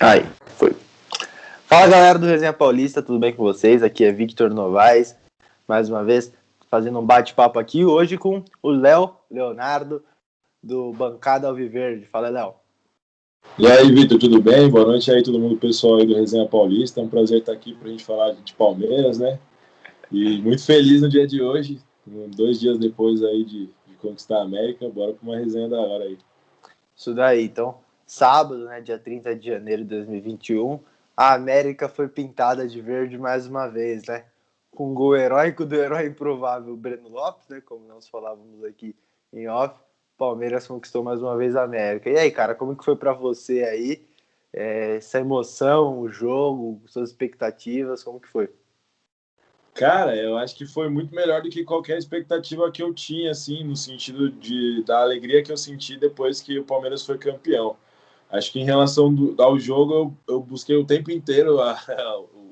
Aí, foi. Fala galera do Resenha Paulista, tudo bem com vocês? Aqui é Victor Novaes, mais uma vez fazendo um bate-papo aqui, hoje com o Leonardo, do Bancada Alviverde. Fala, Léo. E aí, Victor, tudo bem? Boa noite aí, todo mundo, pessoal aí do Resenha Paulista. É um prazer estar aqui para a gente falar de Palmeiras, né? E muito feliz no dia de hoje, 2 dias depois aí de conquistar a América. Bora para uma resenha da hora aí. Isso daí, então, sábado, né, dia 30 de janeiro de 2021, a América foi pintada de verde mais uma vez, né? Com o gol heróico do herói improvável Breno Lopes, né? Como nós falávamos aqui em off, Palmeiras conquistou mais uma vez a América. E aí, cara, como que foi para você aí? Essa emoção, o jogo, suas expectativas, como que foi? Cara, eu acho que foi muito melhor do que qualquer expectativa que eu tinha, assim, no sentido da alegria que eu senti depois que o Palmeiras foi campeão. Acho que em relação ao jogo, eu busquei o tempo inteiro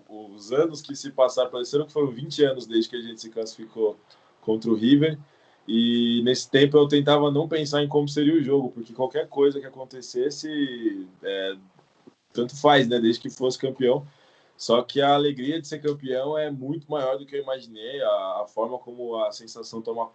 os anos que se passaram, pareceram que foram 20 anos desde que a gente se classificou contra o River, e nesse tempo eu tentava não pensar em como seria o jogo, porque qualquer coisa que acontecesse, tanto faz, né, desde que fosse campeão. Só que a alegria de ser campeão é muito maior do que eu imaginei. A forma como a sensação tomou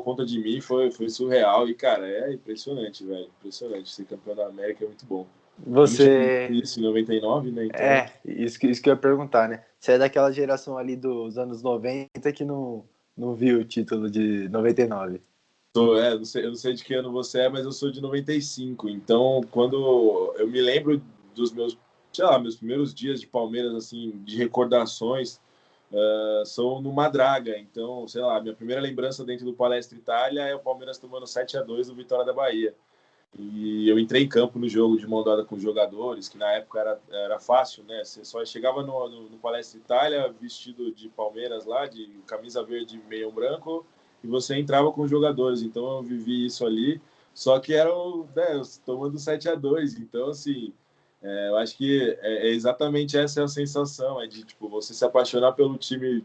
conta de mim foi surreal. E, cara, é impressionante, velho. Impressionante. Ser campeão da América é muito bom. Não tinha Você. isso em 99, né? Então... Isso que eu ia perguntar, né? Você é daquela geração ali dos anos 90 que não viu o título de 99. eu não sei de que ano você é, mas eu sou de 95. Então, quando eu me lembro dos meus, sei lá, meus primeiros dias de Palmeiras, assim, de recordações, são no Madraga. Então, sei lá, minha primeira lembrança dentro do Palestra Itália é o Palmeiras tomando 7-2 do Vitória da Bahia. E eu entrei em campo no jogo de mão dada com os jogadores, que na época era fácil, né? Você só chegava no Palestra Itália vestido de Palmeiras lá, de camisa verde e meião branco, e você entrava com os jogadores. Então eu vivi isso ali, só que era tomando 7-2. Então, assim, eu acho que é exatamente essa a sensação, é de tipo, você se apaixonar pelo time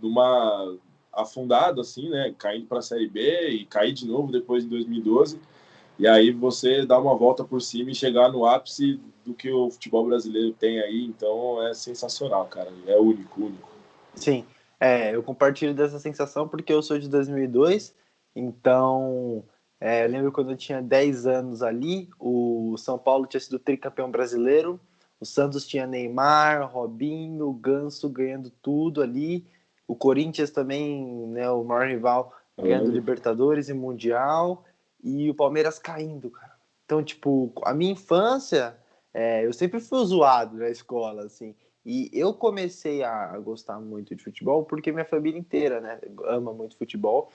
numa afundado, assim, né? Caindo para a Série B e cair de novo depois em 2012. E aí você dá uma volta por cima e chegar no ápice do que o futebol brasileiro tem aí. Então é sensacional, cara. É único, único. Sim, eu compartilho dessa sensação porque eu sou de 2002, então eu lembro quando eu tinha 10 anos ali, o São Paulo tinha sido tricampeão brasileiro, o Santos tinha Neymar, Robinho, Ganso ganhando tudo ali, o Corinthians também, né, o maior rival, ganhando Libertadores e Mundial, e o Palmeiras caindo, cara. Então, tipo, a minha infância, eu sempre fui zoado na escola, assim, e eu comecei a gostar muito de futebol porque minha família inteira, né, ama muito futebol.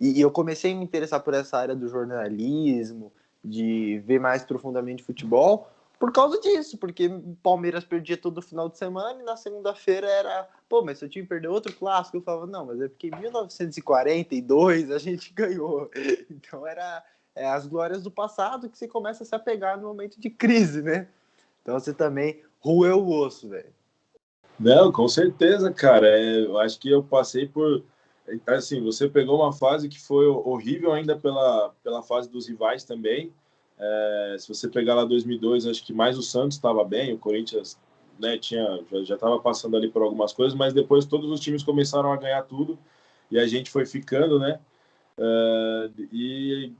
E eu comecei a me interessar por essa área do jornalismo, de ver mais profundamente futebol, por causa disso, porque o Palmeiras perdia todo final de semana e na segunda-feira era, pô, mas seu time perdeu outro clássico. Eu falava, não, mas é porque em 1942 a gente ganhou. Então era as glórias do passado que você começa a se apegar no momento de crise, né? Então você também roeu o osso, velho. Não, com certeza, cara. Eu acho que eu passei por... Assim, você pegou uma fase que foi horrível ainda pela fase dos rivais também. Se você pegar lá 2002, acho que mais o Santos estava bem, o Corinthians, né, já estava passando ali por algumas coisas, mas depois todos os times começaram a ganhar tudo e a gente foi ficando, né? E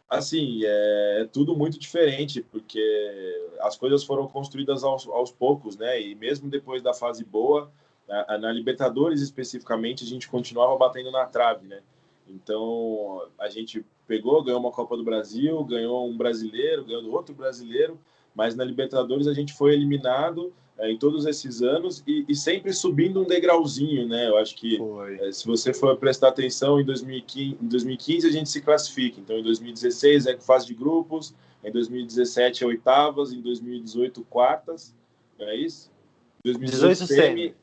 assim, é tudo muito diferente, porque as coisas foram construídas aos poucos, né? E mesmo depois da fase boa, na Libertadores especificamente, a gente continuava batendo na trave, né? Então, a gente ganhou uma Copa do Brasil, ganhou um brasileiro, ganhou outro brasileiro, mas na Libertadores a gente foi eliminado em todos esses anos e sempre subindo um degrauzinho, né? Eu acho que se você for prestar atenção, em 2015 a gente se classifica, então em 2016 é fase de grupos, em 2017 é oitavas, em 2018 quartas, não é isso? Em 2018 semi,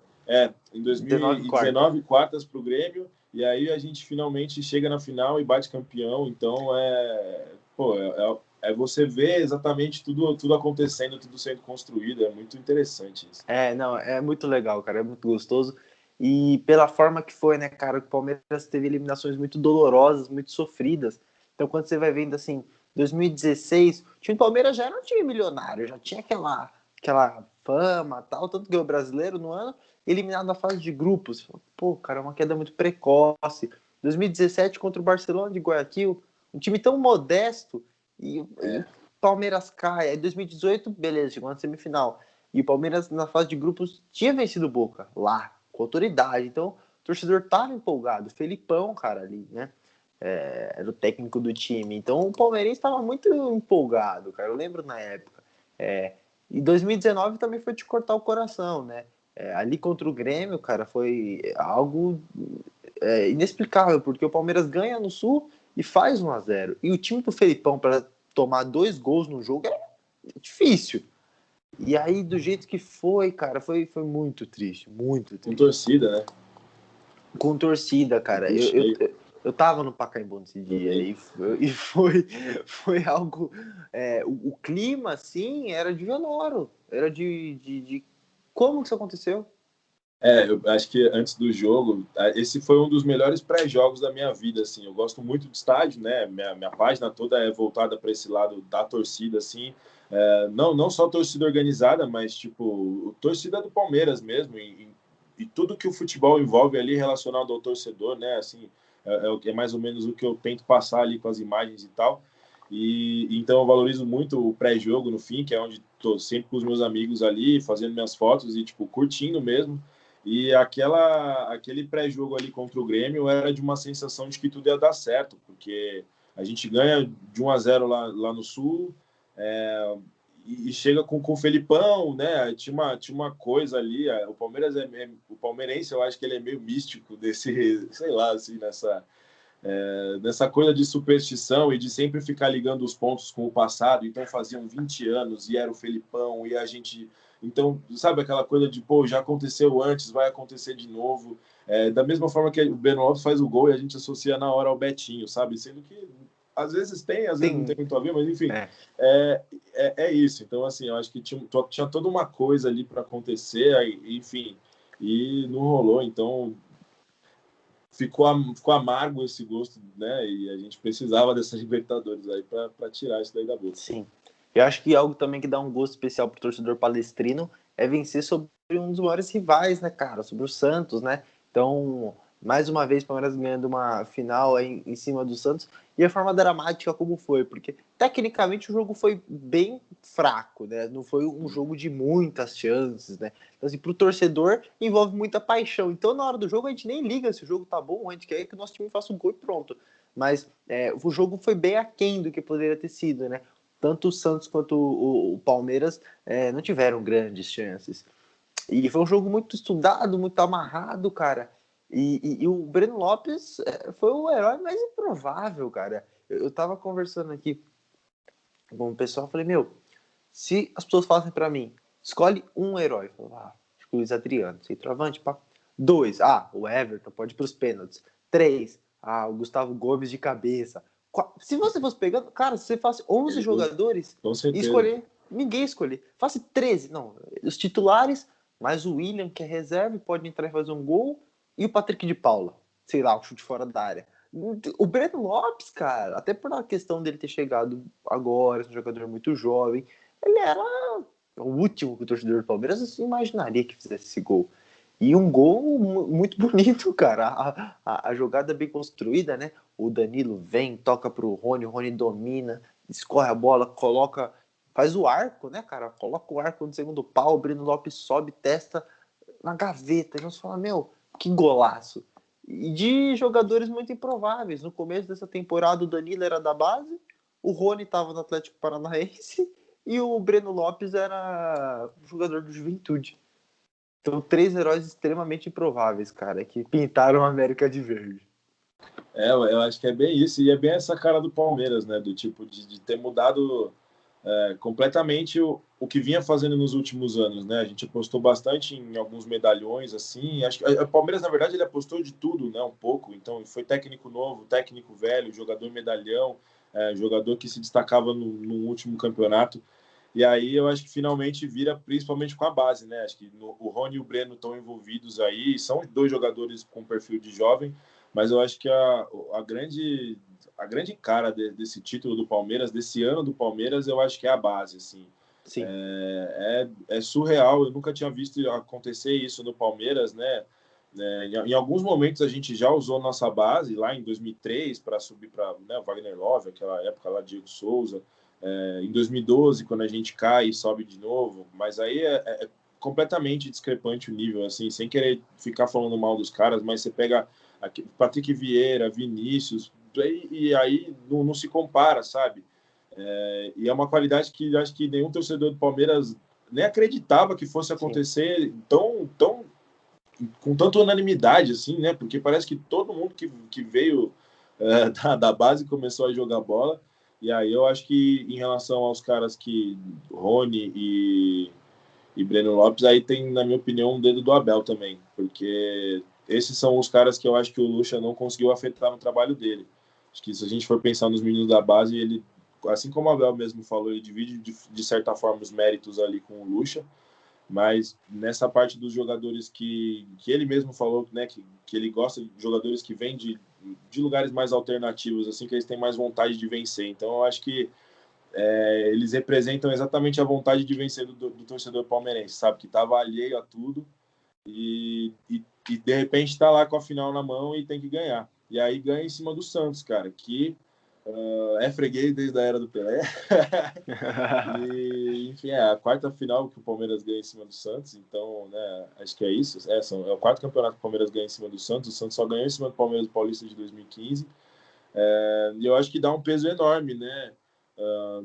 em 2019 quartas para o Grêmio, e aí a gente finalmente chega na final e bate campeão, então você vê exatamente tudo acontecendo, tudo sendo construído, é muito interessante isso. Não, é muito legal, cara, é muito gostoso. E pela forma que foi, né, cara, o Palmeiras teve eliminações muito dolorosas, muito sofridas. Então, quando você vai vendo, assim, 2016, o time do Palmeiras já era um time milionário, já tinha aquela fama, tal, tanto que o brasileiro no ano, eliminado na fase de grupos. Pô, cara, é uma queda muito precoce. 2017 contra o Barcelona de Guayaquil, um time tão modesto, e o Palmeiras cai. Aí 2018, beleza, chegou na semifinal. E o Palmeiras, na fase de grupos, tinha vencido o Boca, lá, com autoridade. Então, o torcedor tava empolgado. Felipão, cara, ali, né? Era o técnico do time. Então, o palmeirense estava muito empolgado, cara. Eu lembro na época. E 2019 também foi de cortar o coração, né? Ali contra o Grêmio, cara, foi algo inexplicável, porque o Palmeiras ganha no Sul e faz 1-0. E o time do Felipão, para tomar 2 gols no jogo, é difícil. E aí, do jeito que foi, cara, foi muito triste, muito triste. Com torcida, né? Com torcida, cara. Eu tava no Pacaembu nesse dia e foi algo... o clima, assim, era de velório. Era de... Como que isso aconteceu? Eu acho que antes do jogo, esse foi um dos melhores pré-jogos da minha vida, assim. Eu gosto muito de estádio, né? Minha página toda é voltada para esse lado da torcida, assim. Não só torcida organizada, mas, tipo, torcida do Palmeiras mesmo. E tudo que o futebol envolve ali relacionado ao torcedor, né? Assim, é mais ou menos o que eu tento passar ali com as imagens e tal. E então eu valorizo muito o pré-jogo no fim, que é onde estou sempre com os meus amigos ali, fazendo minhas fotos e, tipo, curtindo mesmo. E aquele pré-jogo ali contra o Grêmio era de uma sensação de que tudo ia dar certo, porque a gente ganha de 1-0 lá no Sul, e chega com o Felipão, né? Tinha uma coisa ali, o Palmeiras o palmeirense, eu acho que ele é meio místico desse, sei lá, assim, nessa coisa de superstição e de sempre ficar ligando os pontos com o passado. Então faziam 20 anos e era o Felipão e a gente... Então, sabe aquela coisa de, pô, já aconteceu antes, vai acontecer de novo. Da mesma forma que o Breno Lopes faz o gol e a gente associa na hora ao Betinho, sabe? Sendo que às vezes tem, às vezes não tem muito a ver, mas enfim, é isso. Então, assim, eu acho que tinha toda uma coisa ali para acontecer, enfim, e não rolou. Então, ficou amargo esse gosto, né? E a gente precisava dessas Libertadores aí para tirar isso daí da boca. Sim. Eu acho que algo também que dá um gosto especial pro torcedor palestrino é vencer sobre um dos maiores rivais, né, cara? Sobre o Santos, né? Então, mais uma vez, o Palmeiras ganhando uma final aí em cima do Santos. E a forma dramática como foi, porque tecnicamente o jogo foi bem fraco, né? Não foi um jogo de muitas chances, né? Então, assim, pro torcedor envolve muita paixão. Então, na hora do jogo, a gente nem liga se o jogo tá bom, a gente quer que o nosso time faça um gol e pronto. Mas o jogo foi bem aquém do que poderia ter sido, né? Tanto o Santos quanto o Palmeiras não tiveram grandes chances. E foi um jogo muito estudado, muito amarrado, cara. E o Breno Lopes foi o herói mais improvável, cara. Eu tava conversando aqui com o pessoal, falei, meu, se as pessoas falassem pra mim, escolhe um herói. Eu falei, acho que o Luiz Adriano, centroavante, pá. 2, o Everton, pode ir pros pênaltis. 3, o Gustavo Gomes de cabeça. Se você fosse pegando, cara, se você fosse 11 jogadores e escolher, ninguém escolher. Faça 13, não, os titulares, mais o William, que é reserva, pode entrar e fazer um gol, e o Patrick de Paula, sei lá, o chute fora da área. O Breno Lopes, cara, até por uma questão dele ter chegado agora, um jogador muito jovem, ele era o último que o torcedor do Palmeiras imaginaria que fizesse esse gol. E um gol muito bonito, cara. A jogada bem construída, né? O Danilo vem, toca pro Rony, o Rony domina, escorre a bola, coloca, faz o arco, né, cara? Coloca o arco no segundo pau, o Breno Lopes sobe, testa na gaveta. E nós falamos, meu, que golaço. E de jogadores muito improváveis. No começo dessa temporada, o Danilo era da base, o Rony estava no Atlético Paranaense e o Breno Lopes era jogador do Juventude. Então, 3 heróis extremamente improváveis, cara, que pintaram a América de verde. Eu acho que é bem isso, e é bem essa cara do Palmeiras, né? Do tipo de ter mudado completamente o que vinha fazendo nos últimos anos, né? A gente apostou bastante em alguns medalhões, assim. Acho que o Palmeiras, na verdade, ele apostou de tudo, né? Um pouco. Então, foi técnico novo, técnico velho, jogador medalhão, jogador que se destacava no último campeonato. E aí eu acho que finalmente vira principalmente com a base, né? Acho que o Rony e o Breno estão envolvidos aí, são 2 jogadores com perfil de jovem, mas eu acho que a grande cara desse título do Palmeiras, desse ano do Palmeiras, eu acho que é a base, assim. Sim. É surreal, eu nunca tinha visto acontecer isso no Palmeiras, né? Em alguns momentos a gente já usou nossa base, lá em 2003, para subir para, né, o Wagner Love, aquela época lá, Diego Souza, em 2012, quando a gente cai e sobe de novo, mas aí é completamente discrepante o nível, assim, sem querer ficar falando mal dos caras, mas você pega aqui, Patrick Vieira, Vinícius, e aí não se compara, sabe? E é uma qualidade que acho que nenhum torcedor do Palmeiras nem acreditava que fosse Sim. acontecer tão com tanta unanimidade, assim, né? Porque parece que todo mundo que veio da base começou a jogar bola. E aí eu acho que em relação aos caras que Rony e Breno Lopes, aí tem, na minha opinião, um dedo do Abel também, porque esses são os caras que eu acho que o Lucha não conseguiu afetar no trabalho dele. Acho que se a gente for pensar nos meninos da base, ele, assim como o Abel mesmo falou, ele divide de certa forma os méritos ali com o Lucha, mas nessa parte dos jogadores que ele mesmo falou, né, que ele gosta de jogadores que vêm de lugares mais alternativos, assim, que eles têm mais vontade de vencer. Então eu acho que eles representam exatamente a vontade de vencer do torcedor palmeirense, sabe? Que estava alheio a tudo e de repente está lá com a final na mão e tem que ganhar. E aí ganha em cima do Santos, cara, que é freguês desde a era do Pelé. E, enfim, é a quarta final que o Palmeiras ganha em cima do Santos, então, né, acho que é isso. É o quarto campeonato que o Palmeiras ganha em cima do Santos. O Santos só ganhou em cima do Palmeiras Paulista de 2015. E eu acho que dá um peso enorme, né?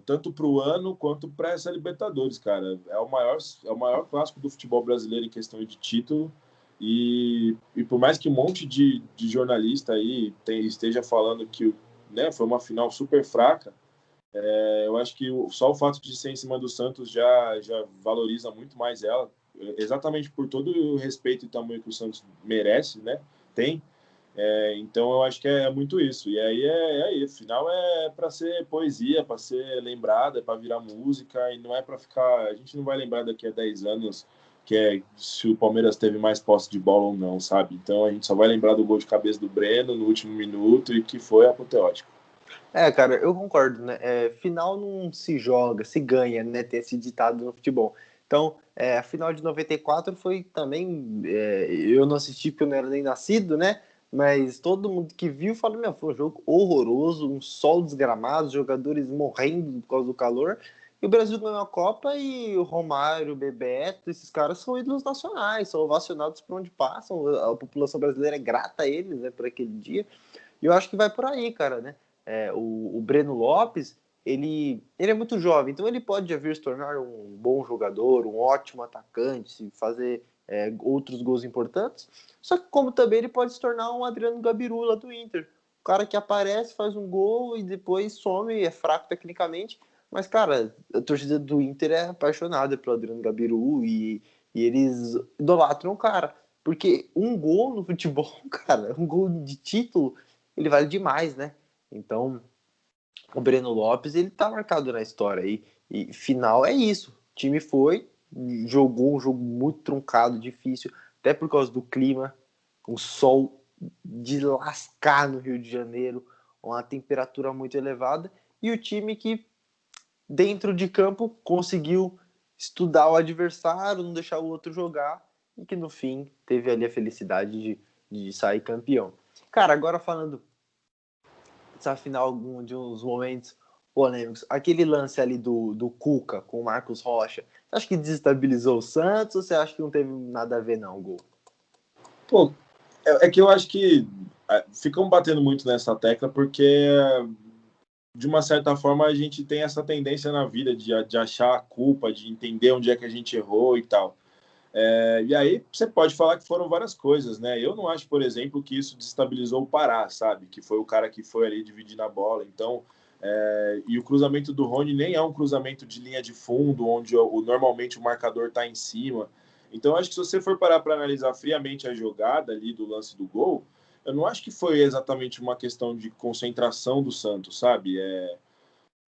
Tanto para o ano quanto para essa Libertadores, cara. É o maior clássico do futebol brasileiro em questão de título. E por mais que um monte de jornalista aí esteja falando que, né, foi uma final super fraca, eu acho que só o fato de ser em cima do Santos já valoriza muito mais ela, exatamente por todo o respeito e tamanho que o Santos merece, né? Tem. Então eu acho que é muito isso. E aí final é para ser poesia, para ser lembrada, é para virar música, e não é para ficar. A gente não vai lembrar daqui a 10 anos se o Palmeiras teve mais posse de bola ou não, sabe? Então a gente só vai lembrar do gol de cabeça do Breno no último minuto e que foi apoteótico. Cara, eu concordo, né? Final não se joga, se ganha, né? Tem esse ditado no futebol. Então, a final de 94 foi também. Eu não assisti porque eu não era nem nascido, né? Mas todo mundo que viu falou: meu, foi um jogo horroroso, um sol desgramado, jogadores morrendo por causa do calor. E o Brasil ganhou a Copa e o Romário, o Bebeto, esses caras são ídolos nacionais, são ovacionados por onde passam. A população brasileira é grata a eles, né, por aquele dia. E eu acho que vai por aí, cara, né? O Breno Lopes, ele é muito jovem, então ele pode vir se tornar um bom jogador, um ótimo atacante, fazer outros gols importantes. Só que como também ele pode se tornar um Adriano Gabiru lá do Inter. O cara que aparece, faz um gol e depois some, é fraco tecnicamente. Mas, cara, a torcida do Inter é apaixonada pelo Adriano Gabiru e eles idolatram o cara. Porque um gol no futebol, cara, um gol de título, ele vale demais, né? Então, o Breno Lopes, ele tá marcado na história aí. E final é isso. O time foi, jogou um jogo muito truncado, difícil, até por causa do clima, um sol de lascar no Rio de Janeiro, uma temperatura muito elevada, e o time que, dentro de campo, conseguiu estudar o adversário, não deixar o outro jogar, e que no fim teve ali a felicidade de sair campeão. Cara, agora falando essa final de uns momentos polêmicos. Aquele lance ali do Cuca com o Marcos Rocha, você acha que desestabilizou o Santos ou você acha que não teve nada a ver, não, o gol? Pô, é que eu acho que ficam batendo muito nessa tecla porque, de uma certa forma, a gente tem essa tendência na vida de achar a culpa, de entender onde é que a gente errou e tal. E aí você pode falar que foram várias coisas, né? Eu não acho, por exemplo, que isso desestabilizou o Pará, sabe? Que foi o cara que foi ali dividir a bola. Então, e o cruzamento do Rony nem é um cruzamento de linha de fundo, onde normalmente o marcador está em cima. Então, acho que se você for parar para analisar friamente a jogada ali do lance do gol, eu não acho que foi exatamente uma questão de concentração do Santos, sabe?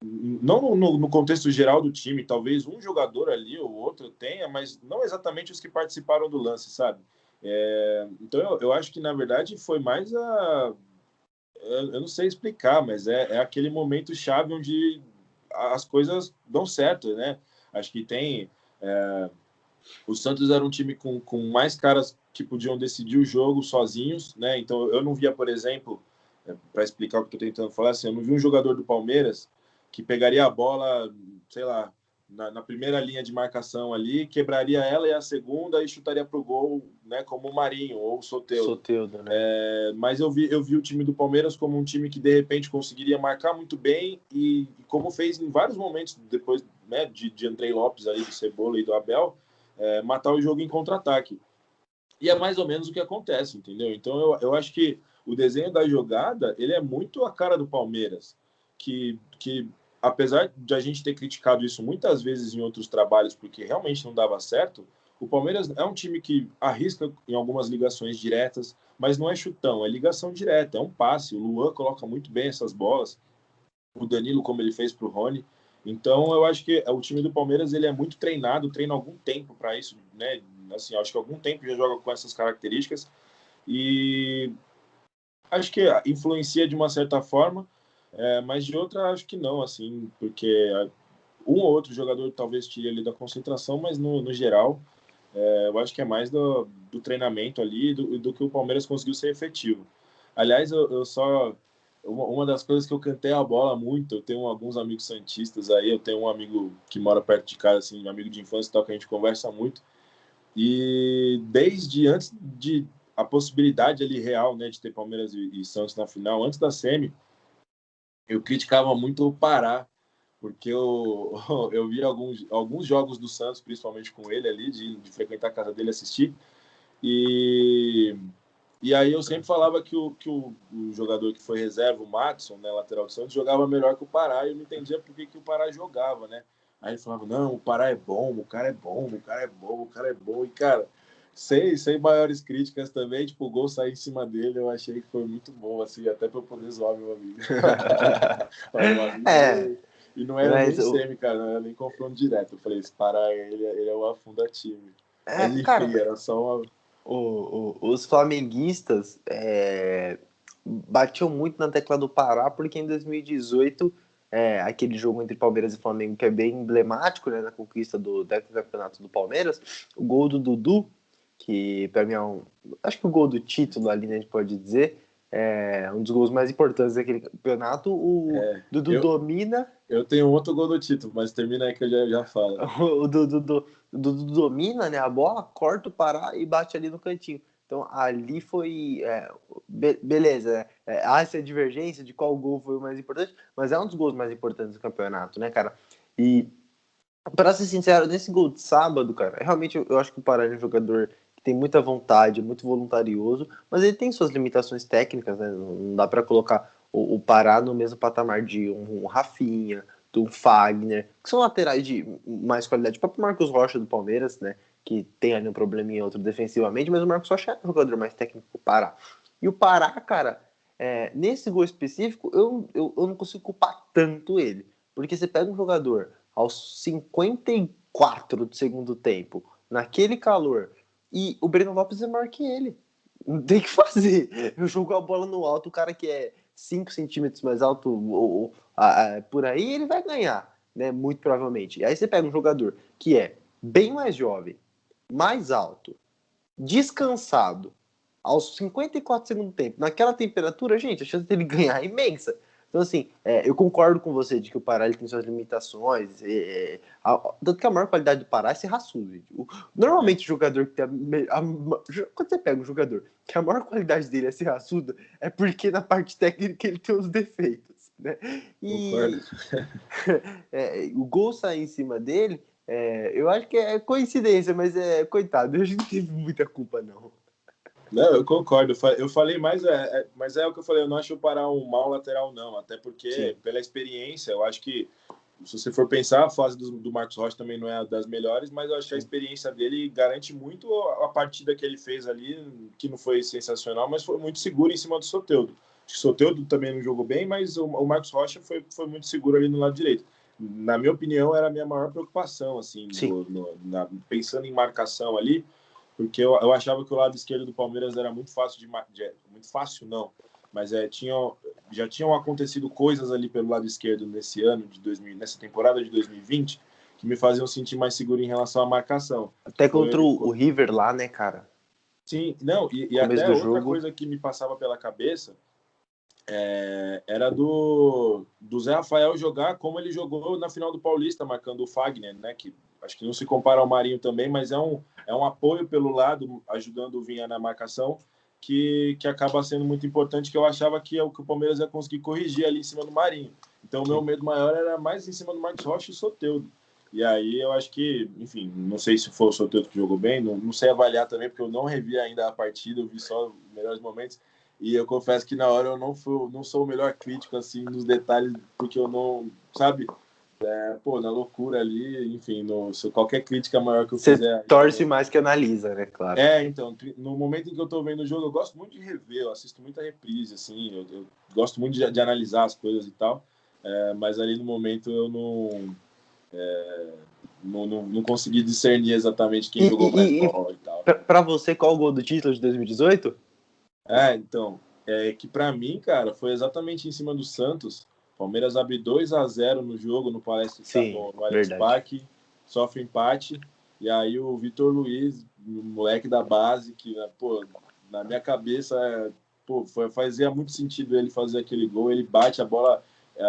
Não no contexto geral do time, talvez um jogador ali ou outro tenha, mas não exatamente os que participaram do lance, sabe? Então eu acho que, na verdade, foi mais eu não sei explicar, mas é aquele momento chave onde as coisas dão certo, né? Acho que o Santos era um time com mais caras que podiam decidir o jogo sozinhos, né? Então eu não via, por exemplo, para explicar o que eu estou tentando falar, assim, eu não vi um jogador do Palmeiras que pegaria a bola, sei lá, na primeira linha de marcação ali, quebraria ela e a segunda e chutaria para o gol, né? Como o Marinho ou o Soteldo. Soteldo, né? Mas eu vi o time do Palmeiras como um time que de repente conseguiria marcar muito bem e como fez em vários momentos depois, né, de Andrei Lopes aí, do Cebola e do Abel, matar o jogo em contra-ataque. E é mais ou menos o que acontece, entendeu? Então eu acho que o desenho da jogada, ele é muito a cara do Palmeiras, que apesar de a gente ter criticado isso muitas vezes em outros trabalhos, porque realmente não dava certo, o Palmeiras é um time que arrisca em algumas ligações diretas, mas não é chutão, é ligação direta, é um passe. O Luan coloca muito bem essas bolas, o Danilo, como ele fez para o Rony. Então, eu acho que o time do Palmeiras ele é muito treinado, treina algum tempo para isso, né? Assim, acho que algum tempo já joga com essas características e acho que influencia de uma certa forma, mas de outra acho que não, assim, porque um ou outro jogador talvez tire ali da concentração, mas no geral eu acho que é mais do treinamento ali do que o Palmeiras conseguiu ser efetivo. Aliás, eu só uma das coisas que eu cantei a bola muito, eu tenho alguns amigos santistas aí, eu tenho um amigo que mora perto de casa, assim, um amigo de infância e tal, que a gente conversa muito, e desde antes de a possibilidade ali real, né, de ter Palmeiras e Santos na final, antes da semi, eu criticava muito o Pará, porque eu vi alguns jogos do Santos, principalmente com ele ali, de frequentar a casa dele assistir, e aí eu sempre falava que o jogador que foi reserva, o Madison, né, lateral do Santos, jogava melhor que o Pará, e eu não entendia por que o Pará jogava, né? Aí ele falava, não, o Pará é bom, o cara é bom, o cara é bom, o cara é bom. E, cara, sem maiores críticas também, tipo, o gol sair em cima dele, eu achei que foi muito bom, assim, até pra eu poder zoar meu amigo. Meu amigo e não era mas nem semi, cara, não era nem confronto direto. Eu falei, esse Pará, ele é o afunda time. Mas, enfim, cara, era só uma... os flamenguistas batiam muito na tecla do Pará, porque em 2018, aquele jogo entre Palmeiras e Flamengo, que é bem emblemático, né, na conquista do campeonato do Palmeiras, o gol do Dudu, que para mim acho que o gol do título ali, né, a gente pode dizer, é um dos gols mais importantes daquele campeonato. O Dudu eu, domina. Eu tenho outro gol do título, mas termina aí que eu já falo. O Dudu domina, né, a bola, corta o Pará e bate ali no cantinho. Então ali foi. Beleza, há essa divergência de qual gol foi o mais importante, mas é um dos gols mais importantes do campeonato, né, cara? E, pra ser sincero, nesse gol de sábado, cara, realmente eu acho que o Pará é um jogador que tem muita vontade, muito voluntarioso, mas ele tem suas limitações técnicas, né? Não dá pra colocar o Pará no mesmo patamar de um Rafinha, do Fagner, que são laterais de mais qualidade. O próprio Marcos Rocha do Palmeiras, né? Que tem ali um probleminha outro defensivamente, mas o Marcos Rocha é um jogador mais técnico que o Pará. E o Pará, cara, nesse gol específico, eu não consigo culpar tanto ele. Porque você pega um jogador aos 54 do segundo tempo, naquele calor, e o Breno Lopes é maior que ele. Não tem o que fazer. Eu jogo a bola no alto, o cara que é 5 centímetros mais alto por aí, ele vai ganhar, né? Muito provavelmente. E aí você pega um jogador que é bem mais jovem, mais alto, descansado, aos 54 segundos do tempo, naquela temperatura, gente, a chance dele ganhar é imensa. Então, assim, eu concordo com você de que o Pará ele tem suas limitações. Tanto que a maior qualidade do Pará é ser raçudo. Normalmente, o jogador que tem quando você pega um jogador que a maior qualidade dele é ser raçudo, é porque na parte técnica ele tem os defeitos. Né? Concordo. O gol sair em cima dele, eu acho que é coincidência, mas coitado, a gente não teve muita culpa, não. Não, eu concordo. Eu falei mais, mas é o que eu falei. Eu não acho o Pará um mau lateral, não. Até porque, Sim. pela experiência, eu acho que, se você for pensar, a fase do Marcos Rocha também não é das melhores, mas eu acho que a experiência dele garante muito a partida que ele fez ali, que não foi sensacional, mas foi muito seguro em cima do Soteldo. Acho que o Soteldo também não jogou bem, mas o Marcos Rocha foi muito seguro ali no lado direito. Na minha opinião, era a minha maior preocupação, assim, pensando em marcação ali. porque eu achava que o lado esquerdo do Palmeiras era muito fácil muito fácil não, mas já tinham acontecido coisas ali pelo lado esquerdo nesse ano de 2000, nessa temporada de 2020, que me faziam sentir mais seguro em relação à marcação. Até contra o River lá, né, cara? Sim, não, e Começo até do outra jogo. coisa que me passava pela cabeça era do Zé Rafael jogar como ele jogou na final do Paulista, marcando o Fagner, né? Que acho que não se compara ao Marinho também, mas é um apoio pelo lado, ajudando o Vinha na marcação, que acaba sendo muito importante, que eu achava que o Palmeiras ia conseguir corrigir ali em cima do Marinho. Então, o meu medo maior era mais em cima do Marcos Rocha e Soteldo. E aí eu acho que, enfim, não sei se foi o Soteldo que jogou bem, não sei avaliar também, porque eu não revi ainda a partida, eu vi só os melhores momentos. E eu confesso que na hora eu não sou o melhor crítico, assim, nos detalhes, porque eu não, sabe, na loucura ali, enfim, se qualquer crítica maior que eu Você fizer... torce mais que analisa, né, claro. Então, no momento em que eu tô vendo o jogo, eu gosto muito de rever, eu assisto muita reprise, assim, eu gosto muito de analisar as coisas e tal, mas ali no momento eu não consegui discernir exatamente quem jogou mais bola e tal. Pra você, qual o gol do título de 2018? Então, que para mim, cara, foi exatamente em cima do Santos. Palmeiras abre 2-0 no jogo, no Allianz Verdade. Parque, sofre empate, e aí o Vitor Luiz, o moleque da base, que, pô, na minha cabeça, fazia muito sentido ele fazer aquele gol, ele bate a bola,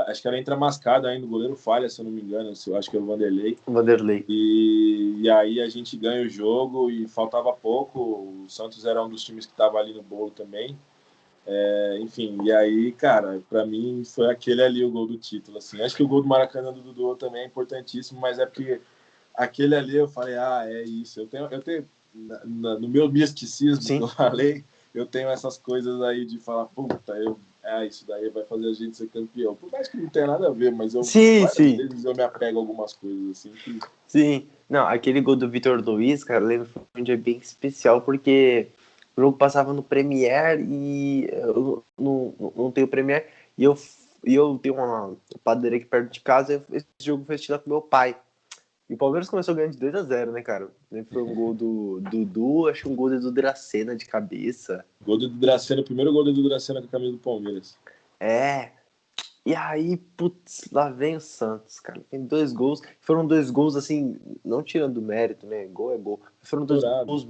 acho que ela entra mascada ainda, o goleiro falha, se eu não me engano, acho que é o Vanderlei. E aí a gente ganha o jogo e faltava pouco, o Santos era um dos times que estava ali no bolo também. Enfim, e aí, cara, para mim foi aquele ali o gol do título, assim. Acho que o gol do Maracanã do Dudu também é importantíssimo, mas é porque aquele ali eu falei, é isso. Eu tenho no meu misticismo Sim. que eu falei, eu tenho essas coisas aí de falar, puta, isso daí vai fazer a gente ser campeão. Por mais que não tenha nada a ver, mas várias vezes eu me apego a algumas coisas, assim, que... Sim. Não, aquele gol do Vitor Luiz, cara, eu lembro que foi um dia bem especial, porque o jogo passava no Premiere e eu não tenho Premiere, e eu tenho uma padaria aqui perto de casa, e esse jogo foi assistido com meu pai. E o Palmeiras começou ganhando de 2-0, né, cara? Foi um gol do Dudu, acho que um gol do Dracena de cabeça. Gol do Dracena, o primeiro gol do Dracena com a camisa do Palmeiras. E aí, putz, lá vem o Santos, cara. Tem 2 gols. Foram 2 gols, assim, não tirando o mérito, né? Gol é gol. Foram 2 gols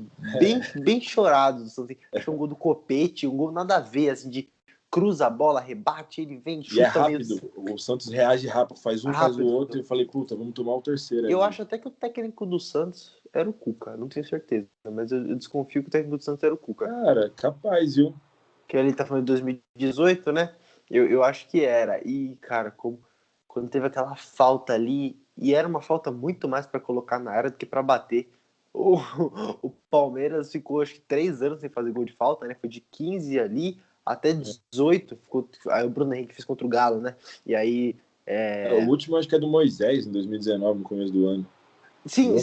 bem chorados. Assim. Acho que um gol do Copete, um gol nada a ver, assim, de cruza a bola, rebate, ele vem, chuta. E é rápido. O Santos reage rápido. Faz o outro. E eu falei, puta, vamos tomar o terceiro. Eu acho até que o técnico do Santos era o Cuca. Não tenho certeza. Mas eu desconfio que o técnico do Santos era o Cuca. Cara, capaz, viu? Que ele tá falando de 2018, né? Eu acho que era. E, cara, quando teve aquela falta ali, e era uma falta muito mais para colocar na área do que para bater. O, o Palmeiras ficou, acho que 3 anos sem fazer gol de falta, né? Foi de 15 ali até 18. Aí o Bruno Henrique fez contra o Galo, né? E aí. O último acho que é do Moisés, em 2019, no começo do ano. Sim,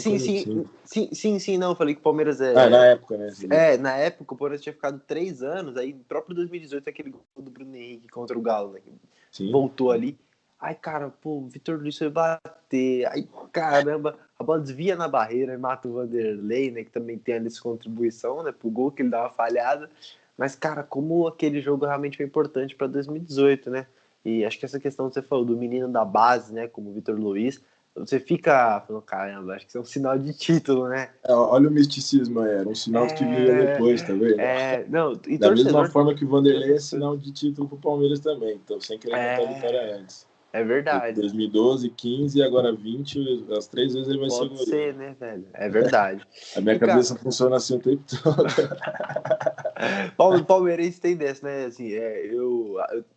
não, eu falei que o Palmeiras na época, né? Na época o Palmeiras tinha ficado 3 anos, aí no próprio 2018 aquele gol do Bruno Henrique contra o Galo, né? Sim. Voltou ali. Ai, cara, pô, o Vitor Luiz foi bater. Ai, caramba, a bola desvia na barreira e mata o Vanderlei, né? Que também tem ali sua contribuição, né? Pro gol que ele dá uma falhada. Mas, cara, como aquele jogo realmente foi importante para 2018, né? E acho que essa questão que você falou do menino da base, né? Como o Vitor Luiz, você fica falando, caramba, acho que isso é um sinal de título, né? Olha o misticismo aí, era um sinal que viria depois, tá vendo? Não, e da torcedor, mesma forma que o Vanderlei é sinal de título pro Palmeiras também, então sem querer contar a vitória antes. É verdade. 2012, 15 e agora 20, as 3 vezes ele vai ser goleiro. Pode ser, né, velho? É verdade. A minha cabeça funciona assim o tempo todo. Palmeirense tem dessa, né? Assim,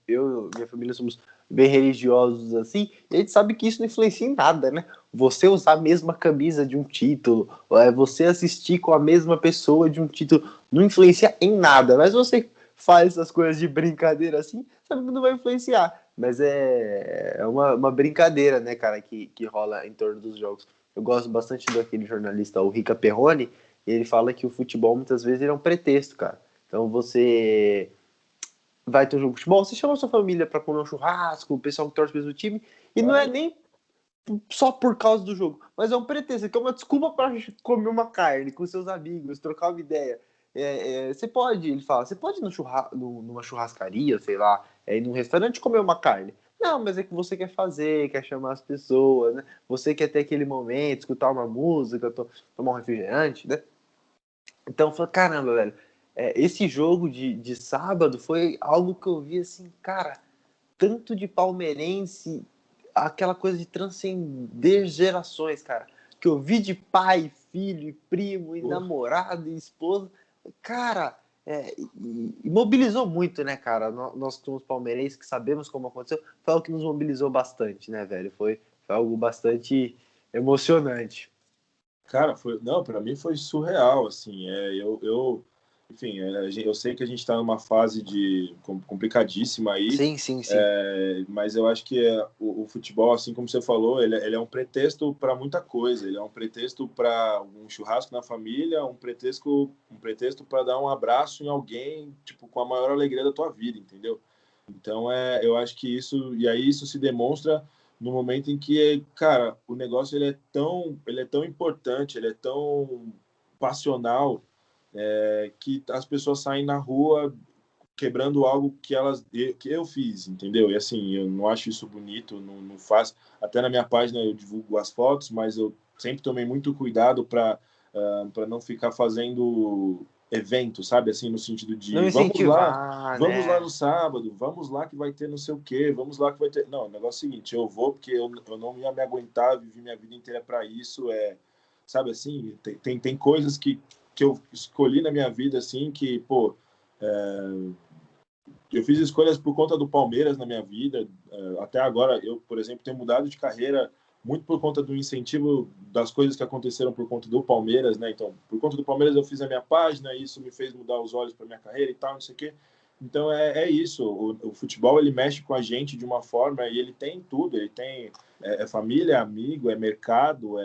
minha família somos bem religiosos assim, e a gente sabe que isso não influencia em nada, né? Você usar a mesma camisa de um título, você assistir com a mesma pessoa de um título, não influencia em nada, mas você faz essas coisas de brincadeira assim, sabe que não vai influenciar. Mas é uma brincadeira, né, cara, que rola em torno dos jogos. Eu gosto bastante daquele jornalista, o Rica Perrone, e ele fala que o futebol muitas vezes é um pretexto, cara. Então você vai ter um jogo de futebol, você chama a sua família para comer um churrasco, o pessoal que torce pelo time, e não é nem só por causa do jogo. Mas é um pretexto, que é uma desculpa para comer uma carne com seus amigos, trocar uma ideia. Você pode, ele fala, você pode ir numa churrascaria, sei lá, ir num restaurante comer uma carne. Não, mas é que você quer fazer, quer chamar as pessoas, né? Você quer ter aquele momento, escutar uma música, tomar um refrigerante, né? Então, eu falei, caramba, velho, esse jogo de sábado foi algo que eu vi assim, cara, tanto de palmeirense, aquela coisa de transcender gerações, cara. Que eu vi de pai, filho, primo, e Pô, namorado, e esposa. Cara, e mobilizou muito, né, cara? Nós que somos palmeirenses, que sabemos como aconteceu, foi algo que nos mobilizou bastante, né, velho? Foi algo bastante emocionante. cara, não, para mim foi surreal, assim, enfim, eu sei que a gente está numa fase complicadíssima aí, Sim, sim, sim. mas eu acho que o futebol, assim como você falou, ele é um pretexto para muita coisa. Ele é um pretexto para um churrasco na família, um pretexto para dar um abraço em alguém, tipo, com a maior alegria da tua vida, entendeu? Então, eu acho que isso se demonstra no momento em que, cara, o negócio ele é tão importante, ele é tão passional, que as pessoas saem na rua quebrando algo que eu fiz, entendeu? E assim, eu não acho isso bonito, não faço. Até na minha página eu divulgo as fotos, mas eu sempre tomei muito cuidado para não ficar fazendo evento, sabe? Assim, no sentido Não de incentivar, vamos lá né? no sábado, vamos lá que vai ter não sei o quê, vamos lá que vai ter. Não, o negócio é o seguinte, eu vou porque eu não ia me aguentar, vivi minha vida inteira para isso, sabe assim, tem coisas que eu escolhi na minha vida assim que, pô, eu fiz escolhas por conta do Palmeiras na minha vida. Até agora, eu, por exemplo, tenho mudado de carreira muito por conta do incentivo das coisas que aconteceram por conta do Palmeiras, né? Então, por conta do Palmeiras, eu fiz a minha página, e isso me fez mudar os olhos para minha carreira e tal, não sei o quê. Então, é isso. O futebol, ele mexe com a gente de uma forma e ele tem tudo. Ele tem família, é amigo, é mercado,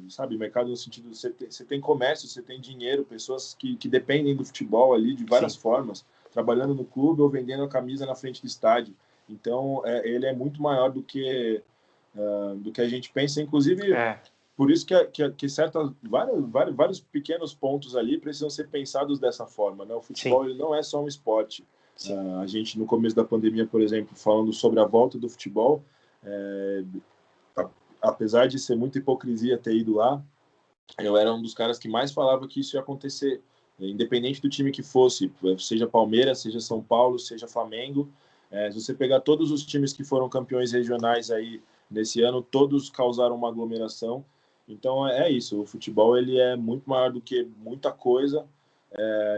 sabe? Mercado no sentido, você tem comércio, você tem dinheiro, pessoas que dependem do futebol ali de várias Sim. formas, trabalhando no clube ou vendendo a camisa na frente do estádio. Então, ele é muito maior do que a gente pensa. Inclusive, É, por isso que vários pequenos pontos ali precisam ser pensados dessa forma, né? O sim, futebol ele não é só um esporte. sim. A gente, no começo da pandemia, por exemplo, falando sobre a volta do futebol, apesar de ser muita hipocrisia ter ido lá, eu era um dos caras que mais falava que isso ia acontecer, independente do time que fosse, seja Palmeiras, seja São Paulo, seja Flamengo. Se você pegar todos os times que foram campeões regionais aí nesse ano, todos causaram uma aglomeração. Então é isso, o futebol ele é muito maior do que muita coisa,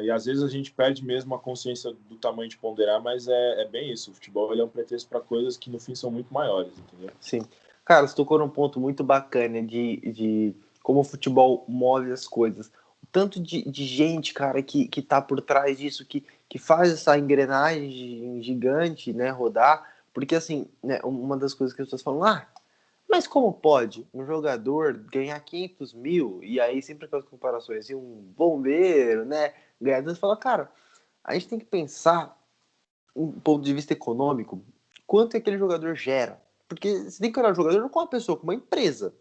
e às vezes a gente perde mesmo a consciência do tamanho de ponderar, mas é bem isso, o futebol ele é um pretexto para coisas que no fim são muito maiores, entendeu? Sim. Cara, você tocou num ponto muito bacana de como o futebol move as coisas. O tanto de gente, cara, que tá por trás disso, que faz essa engrenagem gigante, né, rodar. Porque, assim, né, uma das coisas que as pessoas falam, mas como pode um jogador ganhar 500 mil, e aí sempre aquelas comparações, e um bombeiro, né, ganhar, você fala, cara, a gente tem que pensar um ponto de vista econômico, quanto é que aquele jogador gera. Porque você tem que olhar o jogador não como uma pessoa, como uma empresa.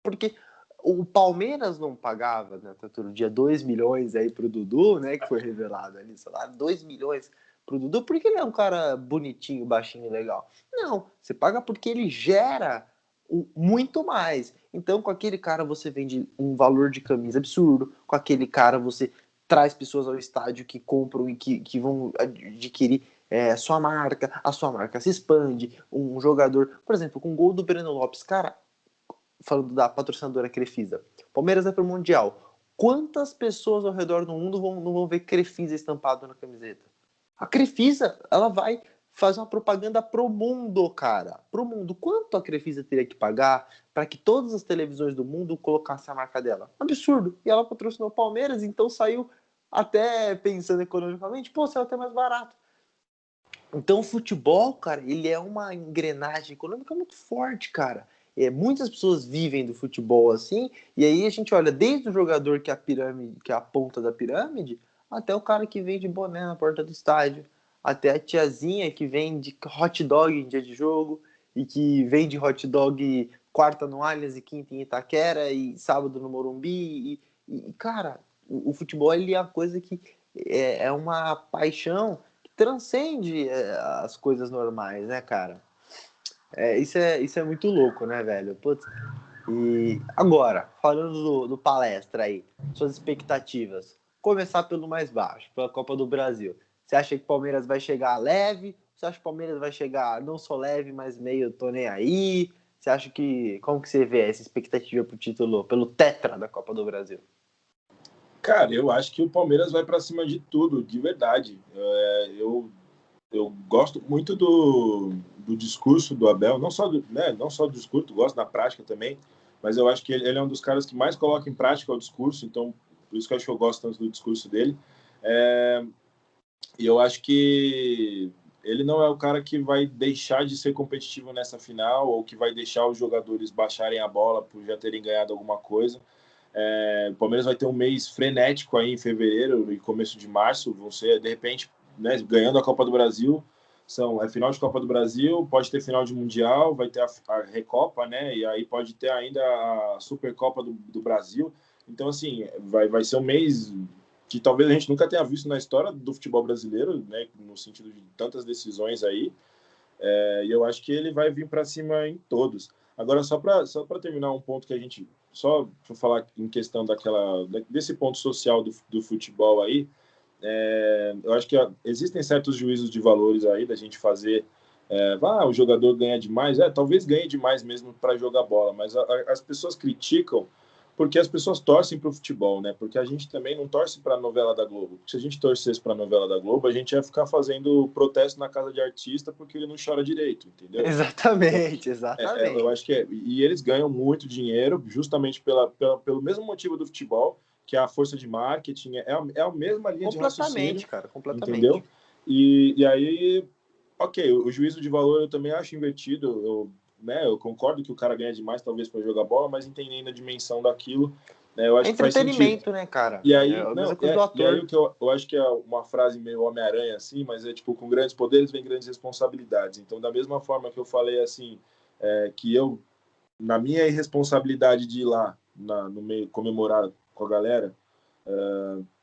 Porque o Palmeiras não pagava, né, todo dia 2 milhões aí pro Dudu, né, que foi revelado ali, sei lá, 2 milhões pro Dudu, porque ele é um cara bonitinho, baixinho e legal. Não, você paga porque ele gera muito mais. Então, com aquele cara você vende um valor de camisa absurdo, com aquele cara você traz pessoas ao estádio que compram e que vão adquirir a sua marca se expande, um jogador, por exemplo, com o gol do Breno Lopes, cara, falando da patrocinadora Crefisa, Palmeiras vai para o Mundial, quantas pessoas ao redor do mundo não vão ver Crefisa estampado na camiseta? A Crefisa, ela vai fazer uma propaganda pro mundo, cara, pro mundo. Quanto a Crefisa teria que pagar para que todas as televisões do mundo colocassem a marca dela? Absurdo. E ela patrocinou o Palmeiras, então saiu até pensando economicamente, pô, saiu até mais barato. Então, o futebol, cara, ele é uma engrenagem econômica muito forte, cara. Muitas pessoas vivem do futebol assim, e aí a gente olha desde o jogador que é a pirâmide, que é a ponta da pirâmide, até o cara que vende boné na porta do estádio, até a tiazinha que vende hot dog em dia de jogo e que vende hot dog quarta no Allianz e quinta em Itaquera e sábado no Morumbi. Cara, o futebol ele é uma coisa que é uma paixão que transcende as coisas normais, né, cara? Isso é muito louco, né, velho? Putz. E agora, falando do palestra aí, suas expectativas. Começar pelo mais baixo, pela Copa do Brasil. Você acha que o Palmeiras vai chegar leve? Você acha que o Palmeiras vai chegar não só leve, mas meio tô nem aí? Você acha que... Como que você vê essa expectativa pro título, pelo tetra da Copa do Brasil? Cara, eu acho que o Palmeiras vai para cima de tudo, de verdade. Eu gosto muito do discurso do Abel, não só do discurso, gosto da prática também, mas eu acho que ele é um dos caras que mais coloca em prática o discurso, então por isso que eu acho que eu gosto tanto do discurso dele. E eu acho que ele não é o cara que vai deixar de ser competitivo nessa final ou que vai deixar os jogadores baixarem a bola por já terem ganhado alguma coisa. O Palmeiras vai ter um mês frenético aí em fevereiro e começo de março, vão ser, de repente, né, ganhando a Copa do Brasil, final de Copa do Brasil, pode ter final de Mundial, vai ter a Recopa, né, e aí pode ter ainda a Supercopa do Brasil. Então, assim, vai ser um mês que talvez a gente nunca tenha visto na história do futebol brasileiro, né, no sentido de tantas decisões aí, e eu acho que ele vai vir para cima em todos. Agora, só para terminar um ponto que a gente... Só para falar em questão desse ponto social do futebol aí, eu acho que existem certos juízos de valores aí da gente fazer... o jogador ganha demais. Talvez ganhe demais mesmo para jogar bola, mas as pessoas criticam porque as pessoas torcem para o futebol, né? Porque a gente também não torce para a novela da Globo. Se a gente torcesse para a novela da Globo, a gente ia ficar fazendo protesto na casa de artista porque ele não chora direito, entendeu? Exatamente, Eu acho exatamente. que e eles ganham muito dinheiro justamente pelo mesmo motivo do futebol, que é a força de marketing, é a mesma linha de raciocínio, Completamente, cara, completamente. entendeu? E aí, ok, o juízo de valor eu também acho invertido, eu concordo que o cara ganha demais talvez para jogar bola, mas entendendo a dimensão daquilo, né, eu É acho que faz sentido. entretenimento, né, cara? E É aí, a mesma não, coisa do e aí ator. o que eu acho que é uma frase meio Homem-Aranha, assim, mas é tipo, com grandes poderes vem grandes responsabilidades. Então, da mesma forma que eu falei, assim, que eu, na minha irresponsabilidade de ir lá no meio comemorar com a galera,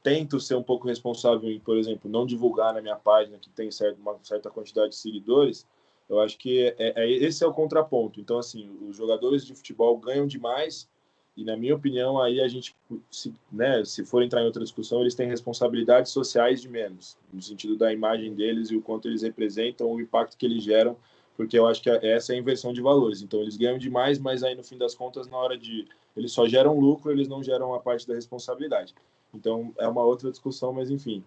tento ser um pouco responsável em, por exemplo, não divulgar na minha página que tem uma certa quantidade de seguidores. Eu acho que esse é o contraponto. Então, assim, os jogadores de futebol ganham demais e, na minha opinião, aí a gente, se for entrar em outra discussão, eles têm responsabilidades sociais de menos, no sentido da imagem deles e o quanto eles representam, o impacto que eles geram, porque eu acho que essa é a inversão de valores. Então, eles ganham demais, mas aí, no fim das contas, na hora de... Eles só geram lucro, eles não geram a parte da responsabilidade. Então, é uma outra discussão, mas enfim.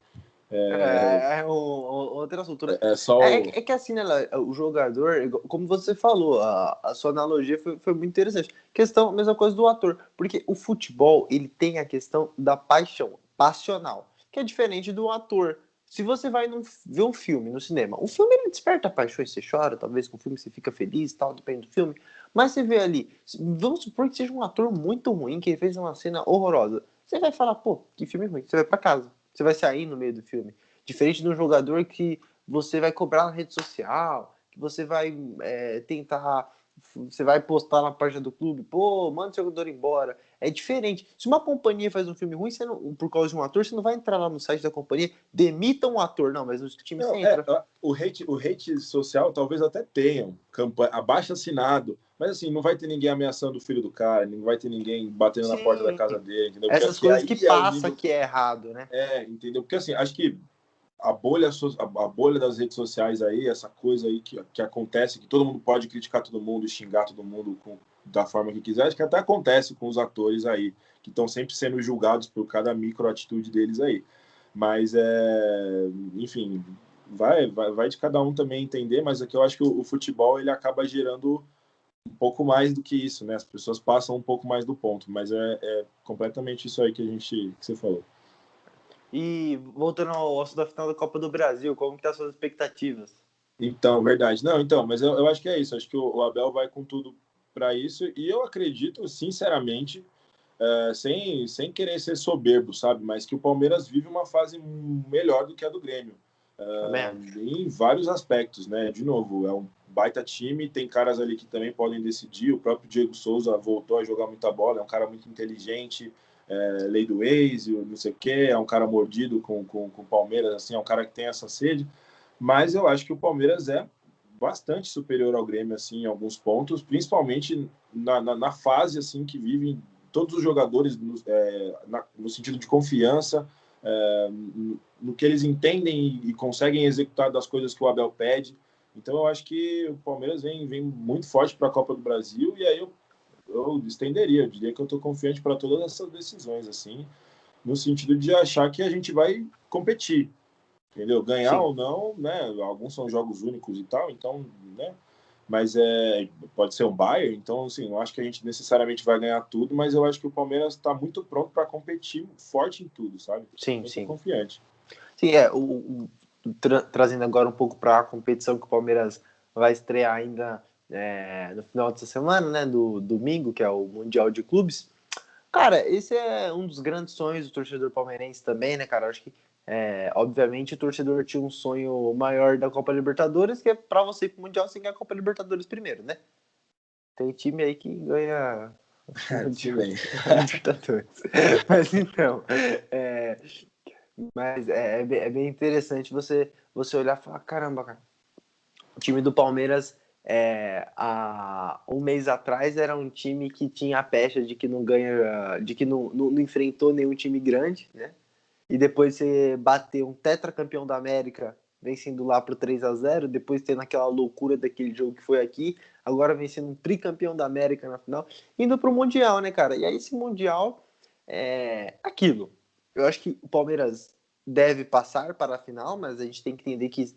Outro assunto, né? É só É que assim, né, o jogador, como você falou, a sua analogia foi muito interessante. Questão, mesma coisa do ator, porque o futebol, ele tem a questão da paixão, passional, que é diferente do ator. Se você vai ver um filme no cinema, o filme ele desperta paixões, você chora, talvez com o filme você fica feliz, tal, depende do filme. Mas você vê ali, vamos supor que seja um ator muito ruim, que fez uma cena horrorosa. Você vai falar, pô, que filme ruim. Você vai pra casa. Você vai sair no meio do filme. Diferente de um jogador que você vai cobrar na rede social, que você vai tentar, você vai postar na página do clube, pô, manda o jogador embora. É diferente. Se uma companhia faz um filme ruim, você não, por causa de um ator, você não vai entrar lá no site da companhia, demita um ator. Não, mas no time você Não, entra. o hate social talvez até tenham, campanha, abaixo assinado, mas assim, não vai ter ninguém ameaçando o filho do cara, não vai ter ninguém batendo na porta da Sim. casa dele, entendeu? Porque Essas aqui coisas que aí é o passa nível, que é errado, né? entendeu? Porque assim, acho que a bolha das redes sociais aí, essa coisa aí que acontece, que todo mundo pode criticar todo mundo e xingar todo mundo da forma que quiser, acho que até acontece com os atores aí, que estão sempre sendo julgados por cada micro atitude deles aí. Mas, enfim, vai de cada um também entender, mas aqui eu acho que o futebol ele acaba gerando um pouco mais do que isso, né? As pessoas passam um pouco mais do ponto, mas é completamente isso aí que você falou. E voltando ao assunto da final da Copa do Brasil, como que tá as suas expectativas? Então, verdade. Não, então, mas eu acho que é isso. Acho que o Abel vai com tudo para isso. E eu acredito, sinceramente, sem querer ser soberbo, sabe? Mas que o Palmeiras vive uma fase melhor do que a do Grêmio. Também acho. Em vários aspectos, né? De novo, baita time, tem caras ali que também podem decidir. O próprio Diego Souza voltou a jogar muita bola, é um cara muito inteligente, lei do ex, não sei o quê, é um cara mordido com o Palmeiras, assim, é um cara que tem essa sede. Mas eu acho que o Palmeiras é bastante superior ao Grêmio, assim, em alguns pontos, principalmente na fase, assim, que vivem todos os jogadores no sentido de confiança, no que eles entendem e conseguem executar das coisas que o Abel pede. Então eu acho que o Palmeiras vem muito forte para a Copa do Brasil, e aí eu estenderia, eu diria que eu estou confiante para todas essas decisões, assim, no sentido de achar que a gente vai competir, entendeu? Ganhar Sim. ou não, né? Alguns são jogos únicos e tal, então, né? Mas pode ser um Bayern, então, assim, não acho que a gente necessariamente vai ganhar tudo, mas eu acho que o Palmeiras está muito pronto para competir forte em tudo, sabe? Sim, Eu estou sim. confiante. Sim, trazendo agora um pouco para a competição que o Palmeiras vai estrear ainda no final dessa semana, né, do domingo, que é o Mundial de Clubes. Cara, esse é um dos grandes sonhos do torcedor palmeirense também, né, cara? Acho que, obviamente, o torcedor tinha um sonho maior da Copa Libertadores, que é para você ir pro Mundial, você ganhar a Copa Libertadores primeiro, né? Tem time aí que ganha Tudo bem. Libertadores. Mas então, é bem interessante você olhar e falar, caramba, cara, o time do Palmeiras há um mês atrás era um time que tinha a pecha de que não ganha, de que não enfrentou nenhum time grande, né? E depois você bateu um tetracampeão da América vencendo lá pro 3-0, depois tendo aquela loucura daquele jogo que foi aqui, agora vencendo um tricampeão da América na final, indo pro Mundial, né, cara? E aí esse Mundial aquilo. Eu acho que o Palmeiras deve passar para a final, mas a gente tem que entender que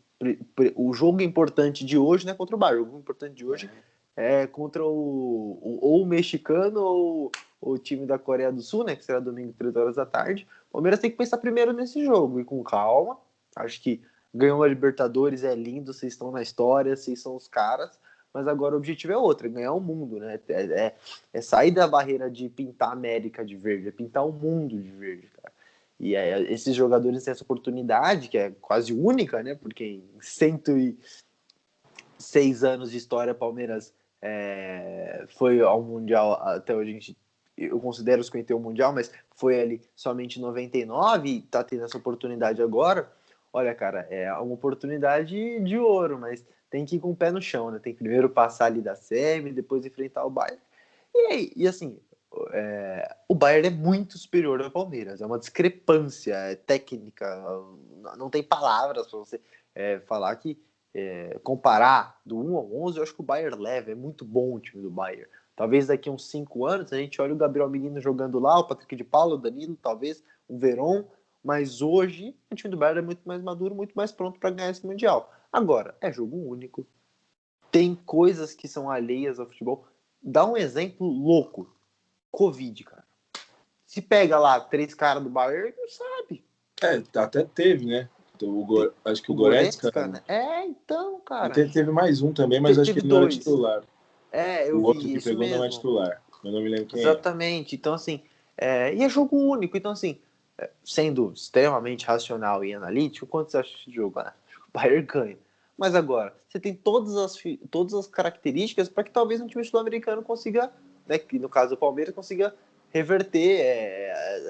o jogo importante de hoje não é contra o Bayern, o jogo importante de hoje é contra ou o mexicano ou o time da Coreia do Sul, né, que será domingo, 3 horas da tarde. O Palmeiras tem que pensar primeiro nesse jogo e com calma. Acho que ganhou a Libertadores, é lindo, vocês estão na história, vocês são os caras, mas agora o objetivo é outro, é ganhar o mundo, né? É sair da barreira de pintar a América de verde, é pintar o mundo de verde, cara. E esses jogadores têm essa oportunidade, que é quase única, né? Porque em 106 anos de história, Palmeiras foi ao Mundial, até hoje eu considero 51 Mundial, mas foi ali somente em 99 e tá tendo essa oportunidade agora. Olha, cara, é uma oportunidade de ouro, mas tem que ir com o pé no chão, né? Tem que primeiro passar ali da semi, depois enfrentar o Bayern. E assim, o Bayern é muito superior ao Palmeiras, é uma discrepância técnica, não tem palavras para você falar que comparar do 1 ao 11, eu acho que o Bayern leva, é muito bom o time do Bayern. Talvez daqui a uns 5 anos a gente olhe o Gabriel Menino jogando lá, o Patrick de Paula, o Danilo, talvez o Veron, mas hoje o time do Bayern é muito mais maduro, muito mais pronto para ganhar esse Mundial. Agora, é jogo único, tem coisas que são alheias ao futebol. Dá um exemplo louco. Covid, cara. Se pega lá 3 caras do Bayern, não sabe. Até teve, né? Então, acho que o Goretzka, Goretzka, né? Então, e cara. teve mais um também, mas acho que Teve ele não era 2. titular. Eu O outro vi que isso pegou não é mesmo. titular. Eu não me lembro quem é. Exatamente. Então, assim, e é jogo único. Então, assim, sendo extremamente racional e analítico, quanto você acha de jogo? O Bayern ganha. Mas agora, você tem todas as características para que talvez um time sul-americano consiga, né, que no caso do Palmeiras, consiga reverter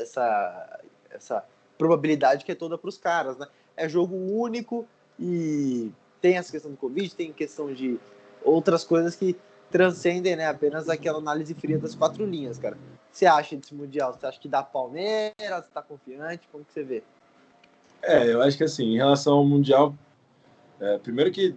essa probabilidade que é toda para os caras, né? É jogo único e tem essa questão do Covid, tem questão de outras coisas que transcendem, né, apenas aquela análise fria das 4 linhas, cara. Você acha desse Mundial? Você acha que dá Palmeiras? Você tá confiante? Como que você vê? Eu acho que assim, em relação ao Mundial, primeiro que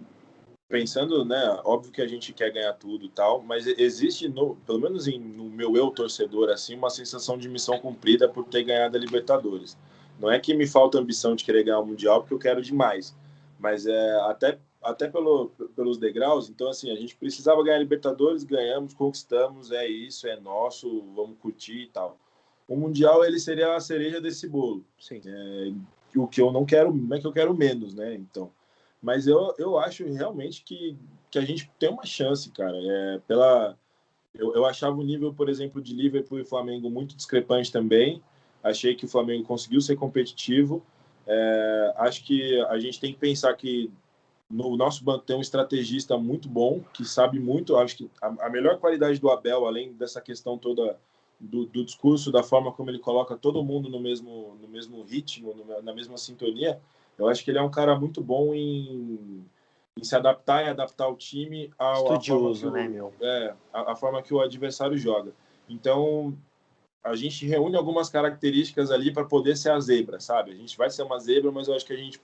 pensando, né, óbvio que a gente quer ganhar tudo e tal, mas existe, pelo menos no meu eu torcedor, assim, uma sensação de missão cumprida por ter ganhado a Libertadores. Não é que me falta ambição de querer ganhar o Mundial, porque eu quero demais, mas até pelos degraus. Então, assim, a gente precisava ganhar a Libertadores, ganhamos, conquistamos, é isso, é nosso, vamos curtir e tal. O Mundial, ele seria a cereja desse bolo. Sim. O que eu não quero, não é que eu quero menos, né, então... Mas eu acho realmente que a gente tem uma chance, cara. Eu achava o nível, por exemplo, de Liverpool e Flamengo muito discrepante também. Achei que o Flamengo conseguiu ser competitivo. Acho que a gente tem que pensar que no nosso banco tem um estrategista muito bom, que sabe muito. Acho que a melhor qualidade do Abel, além dessa questão toda do discurso, da forma como ele coloca todo mundo no mesmo ritmo, na mesma sintonia, eu acho que ele é um cara muito bom em se adaptar e adaptar o time Estudioso, né, meu? a forma que o adversário joga. Então, a gente reúne algumas características ali para poder ser a zebra, sabe? A gente vai ser uma zebra, mas eu acho que a gente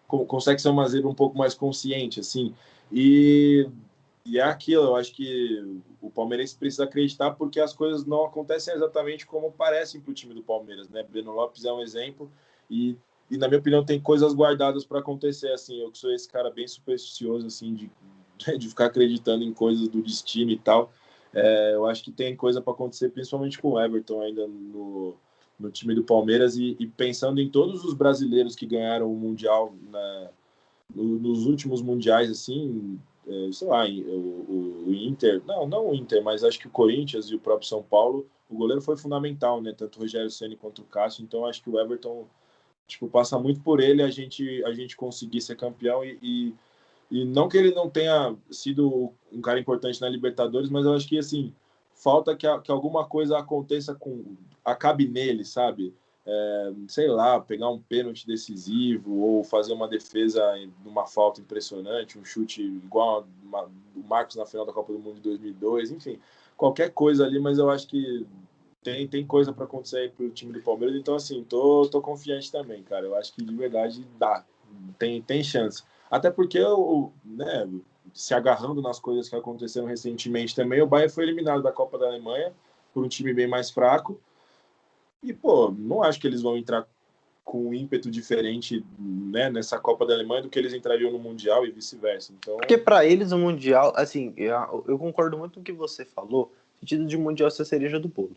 consegue ser uma zebra um pouco mais consciente, assim. E é aquilo, eu acho que o palmeirense precisa acreditar, porque as coisas não acontecem exatamente como parecem para o time do Palmeiras, né? Breno Lopes é um exemplo e na minha opinião tem coisas guardadas para acontecer, assim. Eu que sou esse cara bem supersticioso, assim, de ficar acreditando em coisas do destino e tal. Eu acho que tem coisa para acontecer, principalmente com o Everton ainda no time do Palmeiras e pensando em todos os brasileiros que ganharam o Mundial nos últimos mundiais, assim, sei lá, o Inter, não o Inter, mas acho que o Corinthians e o próprio São Paulo, o goleiro foi fundamental, né? Tanto o Rogério Ceni quanto o Cássio, então acho que o Everton, tipo, passa muito por ele a gente conseguir ser campeão e não que ele não tenha sido um cara importante na Libertadores, mas eu acho que, assim, falta que alguma coisa aconteça acabe nele, sabe? Sei lá, pegar um pênalti decisivo ou fazer uma defesa numa falta impressionante, um chute igual o Marcos na final da Copa do Mundo de 2002, enfim, qualquer coisa ali, mas eu acho que tem coisa para acontecer aí pro time do Palmeiras, então assim, tô confiante também, cara, eu acho que de verdade tem chance. Até porque, né, se agarrando nas coisas que aconteceram recentemente também, o Bayern foi eliminado da Copa da Alemanha por um time bem mais fraco, e, pô, não acho que eles vão entrar com um ímpeto diferente, né, nessa Copa da Alemanha do que eles entrariam no Mundial e vice-versa. Então, Porque para eles o Mundial, assim, eu concordo muito com o que você falou, no sentido de Mundial ser a cereja do bolo.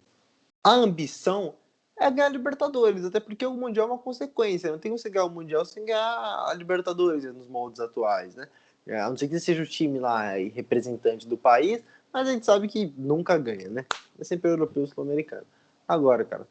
A ambição é ganhar a Libertadores, até porque o Mundial é uma consequência. Não tem como você ganhar o Mundial sem ganhar a Libertadores nos moldes atuais, né? A não ser que seja o time lá e representante do país, mas a gente sabe que nunca ganha, né? É sempre europeu e sul-americano. Agora, cara,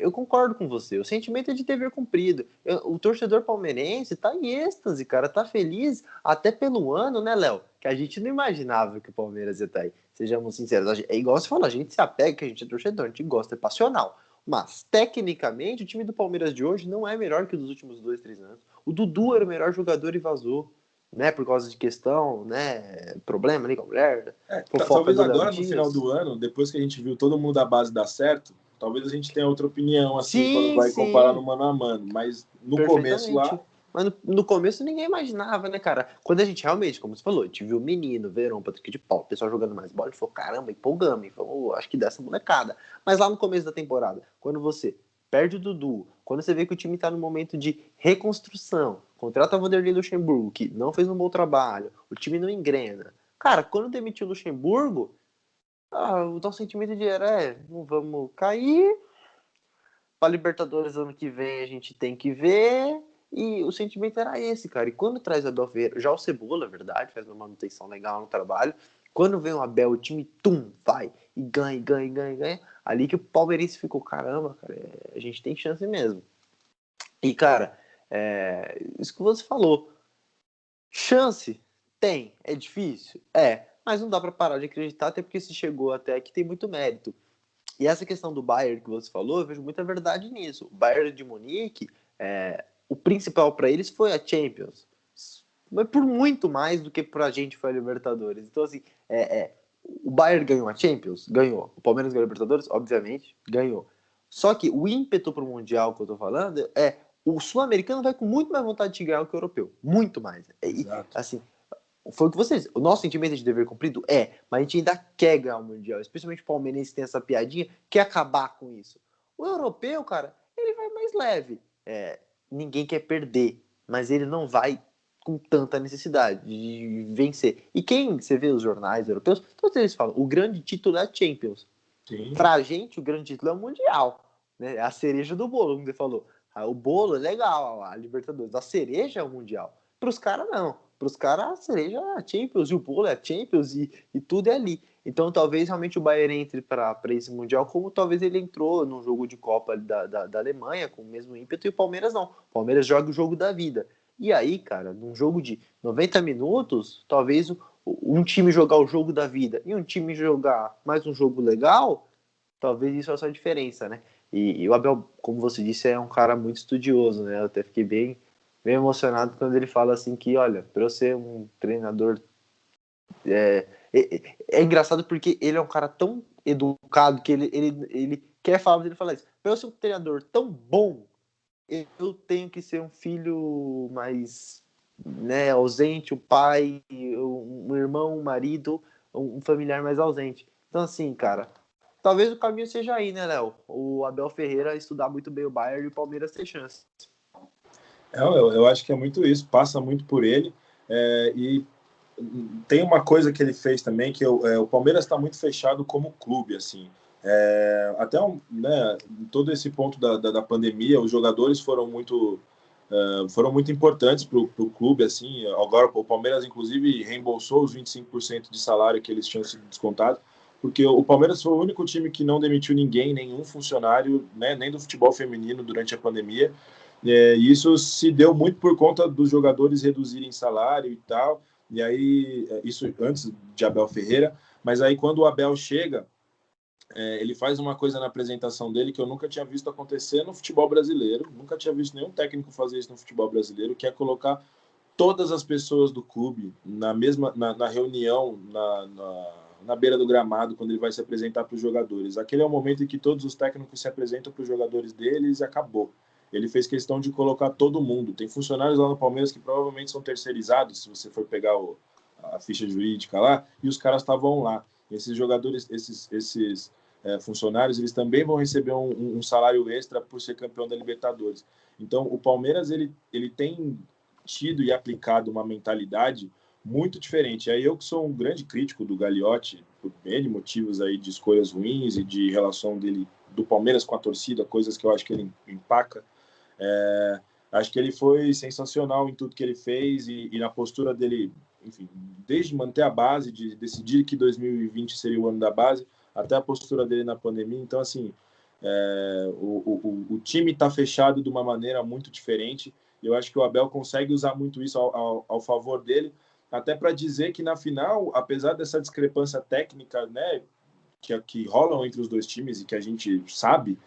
eu concordo com você. O sentimento é de dever cumprido. O torcedor palmeirense tá em êxtase, cara. Tá feliz até pelo ano, né, Léo? Que a gente não imaginava que o Palmeiras ia estar aí. Sejamos sinceros. É igual você falou, a gente se apega, que a gente é torcedor, a gente gosta, é passional. Mas, tecnicamente, o time do Palmeiras de hoje não é melhor que o dos últimos 2, 3 anos. O Dudu era o melhor jogador e vazou, né? Por causa de questão, né? Problema ali com a mulher, fofoca talvez do Léo agora, no final Dias. do ano, depois que a gente viu todo mundo da base dar certo, talvez a gente tenha outra opinião, assim, quando Sim, vai comparar no sim. mano a mano. Mas no começo lá, Perfeitamente. Mas no começo ninguém imaginava, né, cara? Quando a gente realmente, como você falou, a gente viu o menino, Verão, Patrick de Paulo, o pessoal jogando mais bola, a gente falou, caramba, empolgamos, falou, acho que dessa molecada. Mas lá no começo da temporada, quando você perde o Dudu, quando você vê que o time tá no momento de reconstrução, contrata o Vanderlei Luxemburgo, que não fez um bom trabalho, o time não engrena. Cara, quando demitiu o Luxemburgo, o nosso sentimento de era, não vamos cair, para Libertadores ano que vem a gente tem que ver. E o sentimento era esse, cara. E quando traz o Abel Ferreira, já o Cebola, é verdade, faz uma manutenção legal no trabalho. Quando vem o Abel, o time, vai e ganha, ganha, ganha, ganha. Ali que o palmeirense ficou, caramba, cara, a gente tem chance mesmo. E, cara, isso que você falou. Chance? Tem. É difícil? Mas não dá para parar de acreditar, até porque se chegou até aqui tem muito mérito. E essa questão do Bayern que você falou, eu vejo muita verdade nisso. O Bayern de Munique, o principal para eles foi a Champions. Mas por muito mais do que para a gente foi a Libertadores. Então, assim, o Bayern ganhou a Champions? Ganhou. O Palmeiras ganhou a Libertadores? Obviamente, ganhou. Só que o ímpeto para o Mundial que eu tô falando o sul-americano vai com muito mais vontade de ganhar que o europeu. Muito mais. E, exato. assim, foi o que vocês. O nosso sentimento de dever cumprido mas a gente ainda quer ganhar o Mundial. Especialmente o palmeirense tem essa piadinha, quer acabar com isso. O europeu, cara, ele vai mais leve. Ninguém quer perder, mas ele não vai com tanta necessidade de vencer. E quem você vê os jornais europeus, todos eles falam: o grande título é a Champions. Sim. Pra gente, o grande título é o Mundial. Né? É a cereja do bolo, como você falou. O bolo é legal, a Libertadores. A cereja é o Mundial. Para os caras, não. Para os caras, a cereja é a Champions, e o bolo é a Champions, e tudo é ali. Então, talvez realmente o Bayern entre para esse Mundial, como talvez ele entrou num jogo de Copa da Alemanha, com o mesmo ímpeto, e o Palmeiras não. O Palmeiras joga o jogo da vida. E aí, cara, num jogo de 90 minutos, talvez um time jogar o jogo da vida e um time jogar mais um jogo legal, talvez isso faça a diferença, né? E o Abel, como você disse, é um cara muito estudioso, né? Eu até fiquei bem emocionado quando ele fala assim que, olha, para eu ser um treinador... É engraçado porque ele é um cara tão educado que ele quer falar, mas ele fala isso. Para eu ser um treinador tão bom, eu tenho que ser um filho mais, né, ausente, o pai, um irmão, um marido, um familiar mais ausente. Então, assim, cara, talvez o caminho seja aí, né, Léo? O Abel Ferreira estudar muito bem o Bayern e o Palmeiras ter chance. Eu acho que é muito isso, passa muito por ele. E tem uma coisa que ele fez também, que o Palmeiras está muito fechado como clube, assim. Até né, todo esse ponto da pandemia, os jogadores foram muito importantes para o clube, assim. Agora o Palmeiras, inclusive, reembolsou os 25% de salário que eles tinham sido descontados, porque o Palmeiras foi o único time que não demitiu ninguém, nenhum funcionário, né, nem do futebol feminino durante a pandemia. E isso se deu muito por conta dos jogadores reduzirem salário e tal. E aí, isso antes de Abel Ferreira, mas aí quando o Abel chega, ele faz uma coisa na apresentação dele que eu nunca tinha visto acontecer no futebol brasileiro, nunca tinha visto nenhum técnico fazer isso no futebol brasileiro, que é colocar todas as pessoas do clube na reunião, na beira do gramado, quando ele vai se apresentar para os jogadores. Aquele é o momento em que todos os técnicos se apresentam para os jogadores deles e acabou. Ele fez questão de colocar todo mundo. Tem funcionários lá no Palmeiras que provavelmente são terceirizados, se você for pegar a ficha jurídica lá, e os caras estavam lá. Esses jogadores, esses funcionários, eles também vão receber um salário extra por ser campeão da Libertadores. Então, o Palmeiras, ele tem tido e aplicado uma mentalidade muito diferente. E aí eu que sou um grande crítico do Gagliotti, por N motivos aí de escolhas ruins e de relação dele do Palmeiras com a torcida, coisas que eu acho que ele empaca. Acho que ele foi sensacional em tudo que ele fez e na postura dele, enfim, desde manter a base, de decidir que 2020 seria o ano da base, até a postura dele na pandemia. Então, assim, o time está fechado de uma maneira muito diferente. Eu acho que o Abel consegue usar muito isso ao favor dele, até para dizer que na final, apesar dessa discrepância técnica, né, que rolam entre os dois times e que a gente sabe,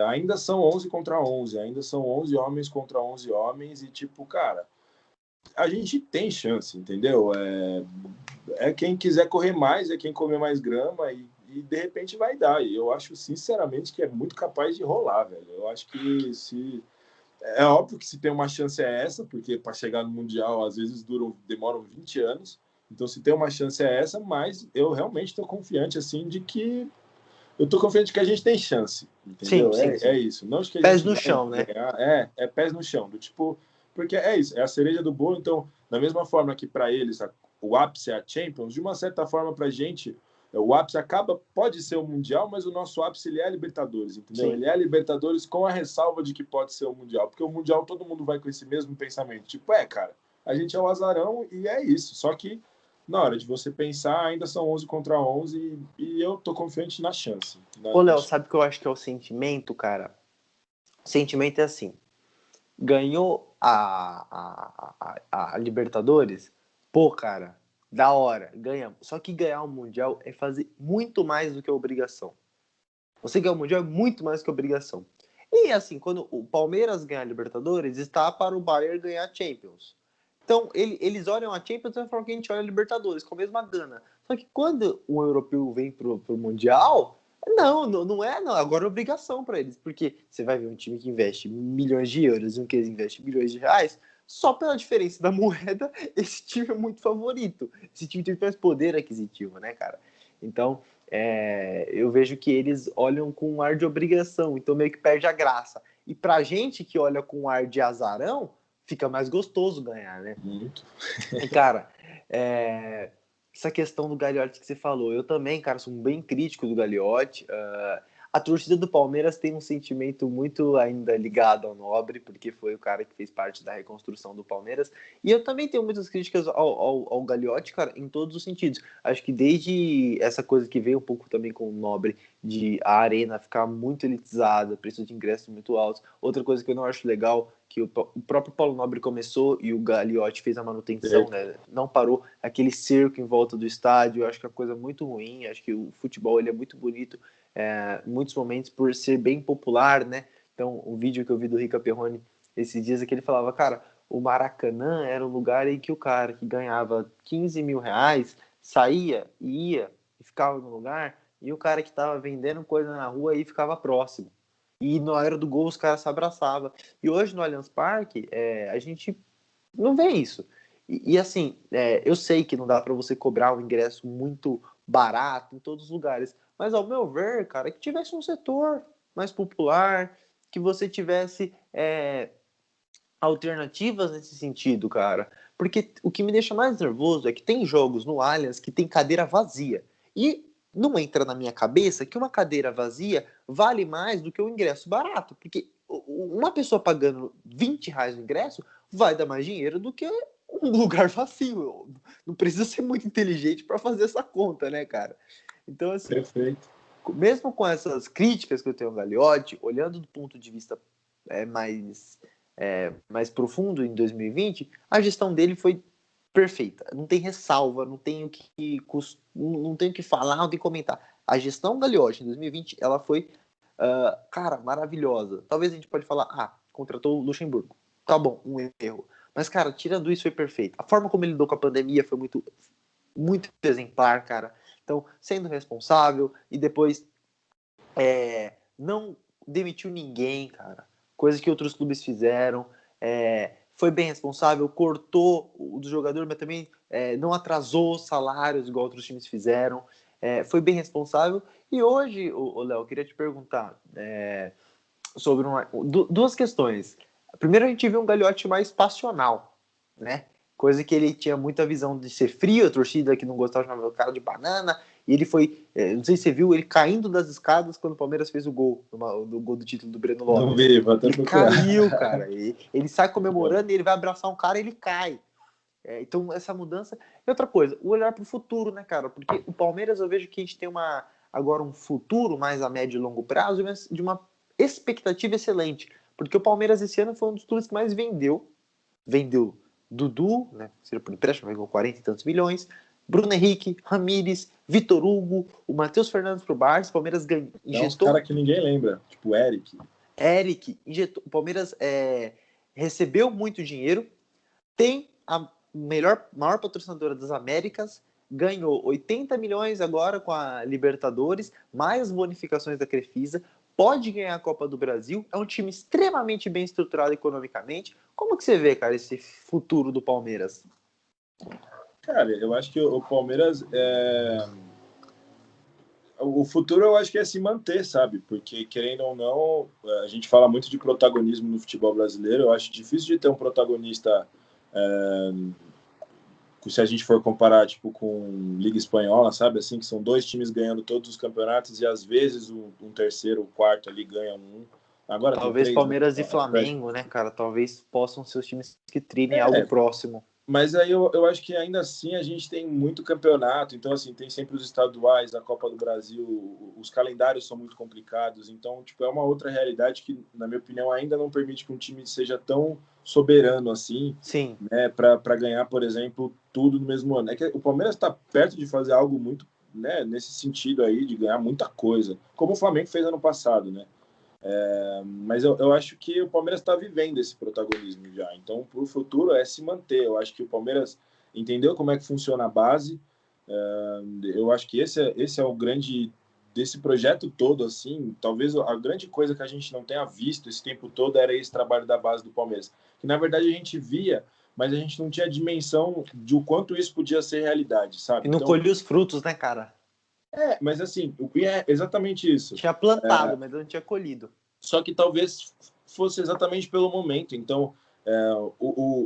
ainda são 11 contra 11, ainda são 11 homens contra 11 homens e, tipo, cara, a gente tem chance, entendeu? Quem quiser correr mais, é quem comer mais grama e de repente vai dar. E eu acho, sinceramente, que é muito capaz de rolar, velho. Eu acho que se... É óbvio que se tem uma chance é essa, porque para chegar no Mundial, às vezes demoram 20 anos. Então, se tem uma chance é essa, mas eu realmente estou confiante, assim, de que eu tô confiante que a gente tem chance, Sim, entendeu? sim, sim. Isso. Não de que a Pés gente no vai chão, né? ganhar, pés no chão, do tipo, porque é isso, é a cereja do bolo. Então, da mesma forma que para eles o ápice é a Champions, de uma certa forma para a gente, o ápice pode ser o Mundial, mas o nosso ápice ele é a Libertadores, entendeu? Sim. Ele é a Libertadores com a ressalva de que pode ser o Mundial, porque o Mundial todo mundo vai com esse mesmo pensamento, tipo, cara, a gente é o azarão e é isso, só que na hora de você pensar, ainda são 11 contra 11 e eu tô confiante na chance. Ô, Léo, sabe o que eu acho que é o sentimento, cara? O sentimento é assim, ganhou a Libertadores, pô, cara, da hora, ganhamos. Só que ganhar o Mundial é fazer muito mais do que a obrigação. Você ganhar o Mundial é muito mais que a obrigação. E assim, quando o Palmeiras ganhar a Libertadores, está para o Bayern ganhar a Champions. Então, eles olham a Champions da forma que a gente olha a Libertadores, com a mesma gana. Só que quando o europeu vem pro Mundial, não é, não. Agora é obrigação para eles. Porque você vai ver um time que investe milhões de euros e um que investe milhões de reais, só pela diferença da moeda, esse time é muito favorito. Esse time tem mais poder aquisitivo, né, cara? Então, eu vejo que eles olham com um ar de obrigação, então meio que perde a graça. E pra gente que olha com um ar de azarão, fica mais gostoso ganhar, né? Muito. E, cara, essa questão do Gagliotti que você falou, eu também, cara, sou bem crítico do Gagliotti. A torcida do Palmeiras tem um sentimento muito ainda ligado ao Nobre, porque foi o cara que fez parte da reconstrução do Palmeiras. E eu também tenho muitas críticas ao Gagliotti, cara, em todos os sentidos. Acho que desde essa coisa que veio um pouco também com o Nobre, de a arena ficar muito elitizada, preço de ingressos muito altos. Outra coisa que eu não acho legal, que o próprio Paulo Nobre começou e o Gagliotti fez a manutenção, né? Não parou aquele cerco em volta do estádio. Eu acho que é uma coisa muito ruim. Acho que o futebol ele é muito bonito em muitos momentos por ser bem popular, né? Então, o vídeo que eu vi do Rica Perrone esses dias é que ele falava, cara, o Maracanã era um lugar em que o cara que ganhava 15 mil reais saía e ia e ficava no lugar, e o cara que estava vendendo coisa na rua aí ficava próximo. E na hora do gol os caras se abraçavam. E hoje no Allianz Parque, a gente não vê isso. E assim, eu sei que não dá para você cobrar um ingresso muito barato em todos os lugares, mas ao meu ver, cara, que tivesse um setor mais popular, que você tivesse alternativas nesse sentido, cara. Porque o que me deixa mais nervoso é que tem jogos no Allianz que tem cadeira vazia. E não entra na minha cabeça que uma cadeira vazia vale mais do que um ingresso barato. Porque uma pessoa pagando R$ 20 no ingresso vai dar mais dinheiro do que um lugar vazio. Não precisa ser muito inteligente para fazer essa conta, né, cara? Então, assim, Perfeito. Mesmo com essas críticas que eu tenho ao Gagliotti, olhando do ponto de vista mais profundo em 2020, a gestão dele foi perfeita. Não tem ressalva, não tenho que falar, não tenho que comentar. A gestão Gagliotti em 2020, ela foi, cara, maravilhosa. Talvez a gente pode falar, contratou o Luxemburgo. Tá bom, um erro. Mas, cara, tirando isso, foi perfeito. A forma como ele lidou com a pandemia foi muito, muito exemplar, cara. Então, sendo responsável e depois não demitiu ninguém, cara. Coisa que outros clubes fizeram. Foi bem responsável, cortou o do jogador, mas também não atrasou salários igual outros times fizeram. Foi bem responsável. E hoje, Léo, eu queria te perguntar sobre duas questões. Primeiro, a gente viu um Gagliotti mais passional, né? Coisa que ele tinha muita visão de ser frio, a torcida que não gostava chamava o cara de banana, e ele foi, não sei se você viu, ele caindo das escadas quando o Palmeiras fez o gol, do gol do título do Breno Lopes. Não vi, vou até ele procurar. Caiu, cara. Ele sai comemorando e ele vai abraçar um cara e ele cai. Então, essa mudança. E outra coisa, o olhar para o futuro, né, cara? Porque o Palmeiras, eu vejo que a gente tem agora um futuro mais a médio e longo prazo de uma expectativa excelente. Porque o Palmeiras esse ano foi um dos clubes que mais vendeu. Vendeu Dudu, né? Seja por empréstimo, pegou 40 e tantos milhões. Bruno Henrique, Ramires, Vitor Hugo, o Matheus Fernandes pro Barça. O Palmeiras injetou. É uns caras que ninguém lembra, tipo Eric, injetou. O Palmeiras recebeu muito dinheiro, tem a maior patrocinadora das Américas, ganhou 80 milhões agora com a Libertadores, mais bonificações da Crefisa, pode ganhar a Copa do Brasil, é um time extremamente bem estruturado economicamente. Como que você vê, cara, esse futuro do Palmeiras? Cara, eu acho que o Palmeiras o futuro eu acho que é se manter, sabe? Porque, querendo ou não, a gente fala muito de protagonismo no futebol brasileiro. Eu acho difícil de ter um protagonista, se a gente for comparar tipo com Liga Espanhola, sabe? Assim, que são dois times ganhando todos os campeonatos e às vezes um terceiro, o quarto ali ganha um. Agora talvez tem três, Palmeiras né? e Flamengo, né, cara? Talvez possam ser os times que trilhem algo próximo. Mas aí eu acho que ainda assim a gente tem muito campeonato, então assim, tem sempre os estaduais, a Copa do Brasil, os calendários são muito complicados, então tipo, é uma outra realidade que, na minha opinião, ainda não permite que um time seja tão soberano assim, sim, né, para ganhar, por exemplo, tudo no mesmo ano. É que o Palmeiras está perto de fazer algo muito, né, nesse sentido aí, de ganhar muita coisa, como o Flamengo fez ano passado, né? Mas eu acho que o Palmeiras está vivendo esse protagonismo já. Então, para o futuro é se manter. Eu acho que o Palmeiras entendeu como é que funciona a base. Eu acho que esse é o grande desse projeto todo. Assim, talvez a grande coisa que a gente não tenha visto esse tempo todo era esse trabalho da base do Palmeiras, que na verdade a gente via, mas a gente não tinha dimensão de o quanto isso podia ser realidade, sabe? E não colhia os frutos, né, cara? Mas assim, é exatamente isso. Tinha plantado, mas não tinha colhido. Só que talvez fosse exatamente pelo momento. Então,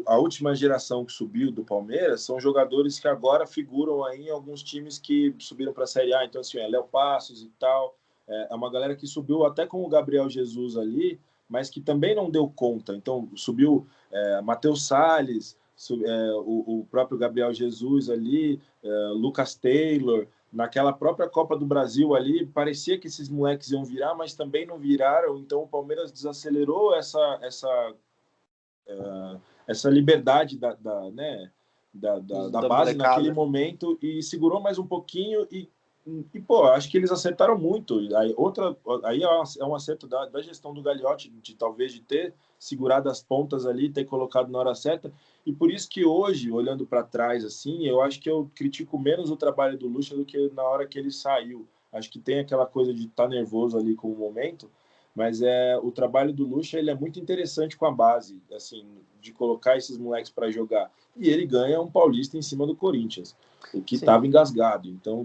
a última geração que subiu do Palmeiras são jogadores que agora figuram aí em alguns times que subiram para a Série A. Então, assim, Léo Passos e tal. É uma galera que subiu até com o Gabriel Jesus ali, mas que também não deu conta. Então, subiu Matheus Salles, o próprio Gabriel Jesus ali, Lucas Taylor. Naquela própria Copa do Brasil ali, parecia que esses moleques iam virar, mas também não viraram. Então o Palmeiras desacelerou essa essa liberdade né, da base naquele momento e segurou mais um pouquinho pô, acho que eles acertaram muito. Aí é um acerto da gestão do Gagliotti, talvez de ter segurado as pontas ali, ter colocado na hora certa. E por isso que hoje, olhando para trás, assim, eu acho que eu critico menos o trabalho do Lucha do que na hora que ele saiu. Acho que tem aquela coisa de estar nervoso ali com o momento, mas o trabalho do Lucha, ele é muito interessante com a base, assim, de colocar esses moleques para jogar. E ele ganha um Paulista em cima do Corinthians, o que estava engasgado. Então,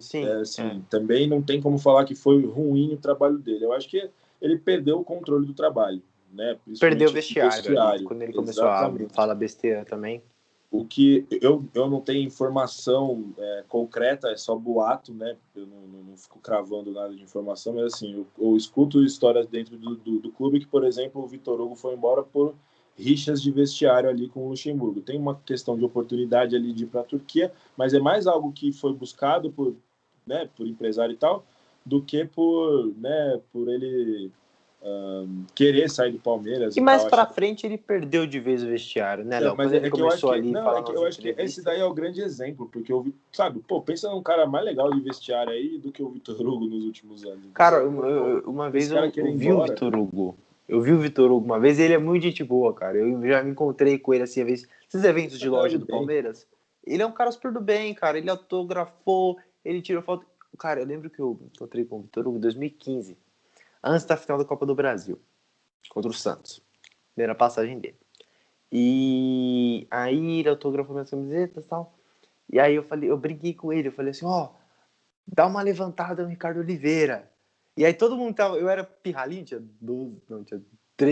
também não tem como falar que foi ruim o trabalho dele. Eu acho que ele perdeu o controle do trabalho, né? Perdeu o vestiário. Ali, quando ele começou a falar besteira também. O que eu não tenho informação concreta, é só boato, né? Eu não fico cravando nada de informação, mas assim, eu escuto histórias dentro do clube que, por exemplo, o Vitor Hugo foi embora por rixas de vestiário ali com o Luxemburgo. Tem uma questão de oportunidade ali de ir para a Turquia, mas é mais algo que foi buscado por empresário e tal, do que por ele querer sair do Palmeiras. E mais para frente ele perdeu de vez o vestiário, né, Léo? Mas eu acho que esse daí é o grande exemplo, porque pensa num cara mais legal de vestiário aí do que o Vitor Hugo nos últimos anos. Cara, uma vez eu vi o Vitor Hugo. Eu vi o Vitor Hugo uma vez, ele é muito gente boa, cara. Eu já me encontrei com ele assim, esses eventos de loja do Palmeiras. Ele é um cara super do bem, cara. Ele autografou, ele tirou foto. Cara, eu lembro que eu encontrei com o Vitor Hugo em 2015, antes da final da Copa do Brasil, contra o Santos. Primeira passagem dele. E aí ele autografou minhas camisetas e tal. E aí eu brinquei com ele, eu falei assim, dá uma levantada no Ricardo Oliveira. E aí todo mundo eu era pirralhinho, tinha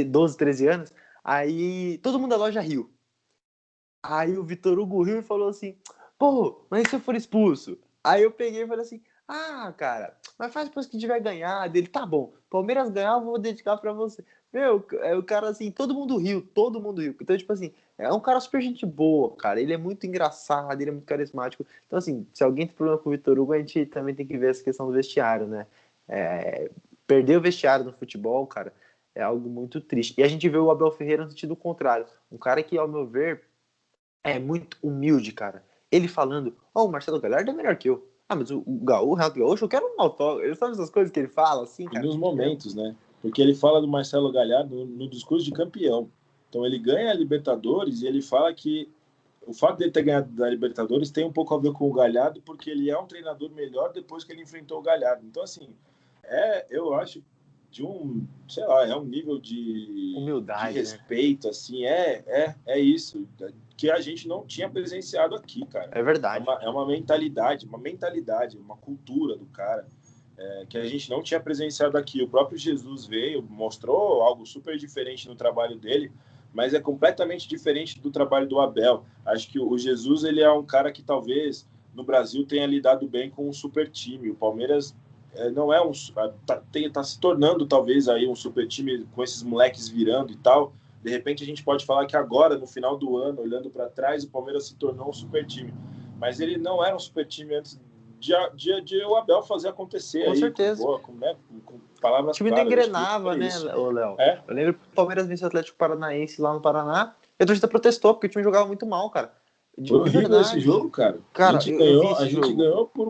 12, 13 anos, aí todo mundo da loja riu. Aí o Vitor Hugo riu e falou assim, pô, mas e se eu for expulso? Aí eu peguei e falei assim, cara, mas faz depois que tiver ganhado. Ele, tá bom, Palmeiras ganhar eu vou dedicar pra você. Meu, o cara assim, todo mundo riu. Então, tipo assim, é um cara super gente boa, cara. Ele é muito engraçado, ele é muito carismático. Então, assim, se alguém tem problema com o Vitor Hugo, a gente também tem que ver essa questão do vestiário, né? Perder o vestiário no futebol, cara, é algo muito triste. E a gente vê o Abel Ferreira no sentido contrário. Um cara que, ao meu ver, é muito humilde, cara. Ele falando, o Marcelo Gallardo é melhor que eu. Mas o Renato Gaúcho, eu quero um autógrafo. Ele sabe essas coisas que ele fala, assim, cara. E nos momentos, né? Porque ele fala do Marcelo Gallardo no discurso de campeão. Então ele ganha a Libertadores e ele fala que o fato de ele ter ganhado da Libertadores tem um pouco a ver com o Gallardo, porque ele é um treinador melhor depois que ele enfrentou o Gallardo. Então, assim, eu acho de é um nível de humildade, de respeito, né? Assim, é isso, que a gente não tinha presenciado aqui, cara. É verdade. É uma mentalidade, uma cultura do cara, que a gente não tinha presenciado aqui. O próprio Jesus veio, mostrou algo super diferente no trabalho dele, mas é completamente diferente do trabalho do Abel. Acho que o Jesus, ele é um cara que talvez no Brasil tenha lidado bem com um super time. O Palmeiras não é tá se tornando talvez aí um super time com esses moleques virando e tal. De repente a gente pode falar que agora, no final do ano, olhando para trás, o Palmeiras se tornou um super time. Mas ele não era um super time antes de o Abel fazer acontecer. Com aí, certeza. Com palavras claras. O time não engrenava, né, Léo? Eu lembro que o Palmeiras venceu o Atlético Paranaense lá no Paraná, e a torcida protestou, porque o time jogava muito mal, cara. Foi horrível esse jogo, cara. A gente ganhou por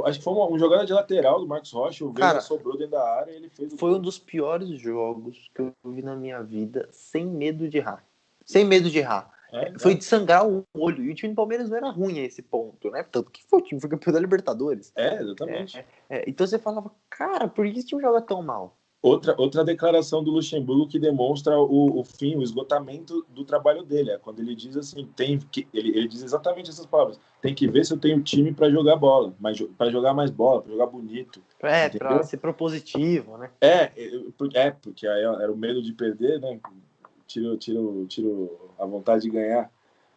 acho que foi uma jogada de lateral do Marcos Rocha, o Veiga sobrou dentro da área e ele fez o Foi um dos piores jogos que eu vi na minha vida, sem medo de errar. Sem medo de errar. Foi de sangrar o olho. E o time do Palmeiras não era ruim a esse ponto, né? Tanto que o time foi campeão da Libertadores. Exatamente. Então você falava, cara, por que esse time joga tão mal? Outra declaração do Luxemburgo que demonstra o fim, o esgotamento do trabalho dele. Quando ele diz assim, ele diz exatamente essas palavras. Tem que ver se eu tenho time para jogar bola, para jogar mais bola, para jogar bonito. Para ser propositivo, né? Porque aí era o medo de perder, né? Tiro a vontade de ganhar.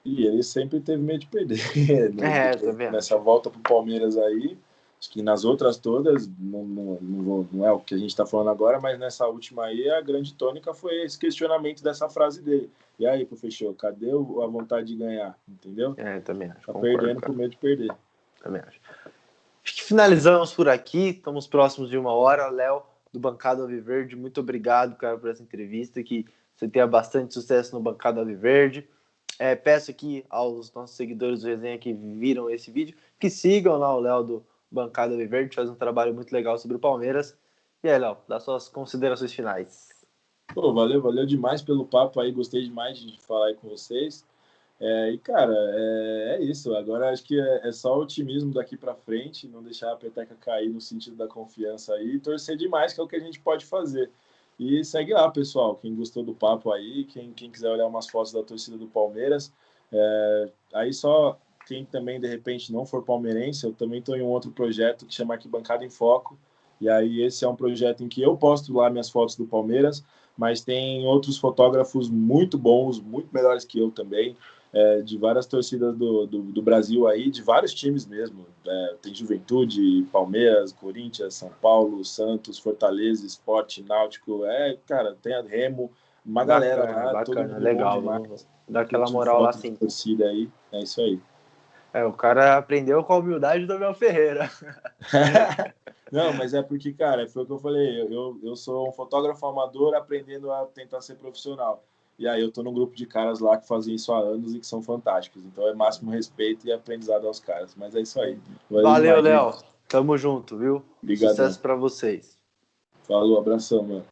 E ele sempre teve medo de perder. Nessa volta pro Palmeiras aí, acho que nas outras todas, não é o que a gente está falando agora, mas nessa última aí, a grande tônica foi esse questionamento dessa frase dele. E aí, professor, cadê a vontade de ganhar? Entendeu? Também acho. Tá perdendo por medo de perder. Também acho. Acho que finalizamos por aqui, estamos próximos de 1 hora. Léo, do Bancada Alviverde, muito obrigado, cara, por essa entrevista, que você tenha bastante sucesso no Bancada Alviverde. Peço aqui aos nossos seguidores do Resenha que viram esse vídeo, que sigam lá o Léo do Bancada Alviverde, faz um trabalho muito legal sobre o Palmeiras. E aí, Léo, dá suas considerações finais. Pô, valeu demais pelo papo aí, gostei demais de falar aí com vocês. E, cara, é isso. Agora acho que é só otimismo daqui para frente, não deixar a peteca cair no sentido da confiança aí e torcer demais, que é o que a gente pode fazer. E segue lá, pessoal. Quem gostou do papo aí, quem quiser olhar umas fotos da torcida do Palmeiras. Aí só quem também, de repente, não for palmeirense, eu também estou em um outro projeto que chama Arquibancada em Foco. E aí esse é um projeto em que eu posto lá minhas fotos do Palmeiras, mas tem outros fotógrafos muito bons, muito melhores que eu também, de várias torcidas do Brasil aí, de vários times mesmo. Tem Juventude, Palmeiras, Corinthians, São Paulo, Santos, Fortaleza, Sport, Náutico, cara, tem a Remo, uma galera lá, todo Bacana, mundo bom legal. demais. Vou dar aquela Curtindo moral lá foto de sim. torcida aí, é isso aí. O cara aprendeu com a humildade do Abel Ferreira. Não, mas é porque, cara, foi o que eu falei, eu sou um fotógrafo amador aprendendo a tentar ser profissional. E aí eu tô num grupo de caras lá que fazem isso há anos e que são fantásticos. Então é máximo respeito e aprendizado aos caras. Mas é isso aí. Valeu, Demais, Léo. gente. Tamo junto, viu? Obrigadão. Sucesso pra vocês. Falou, abração, mano.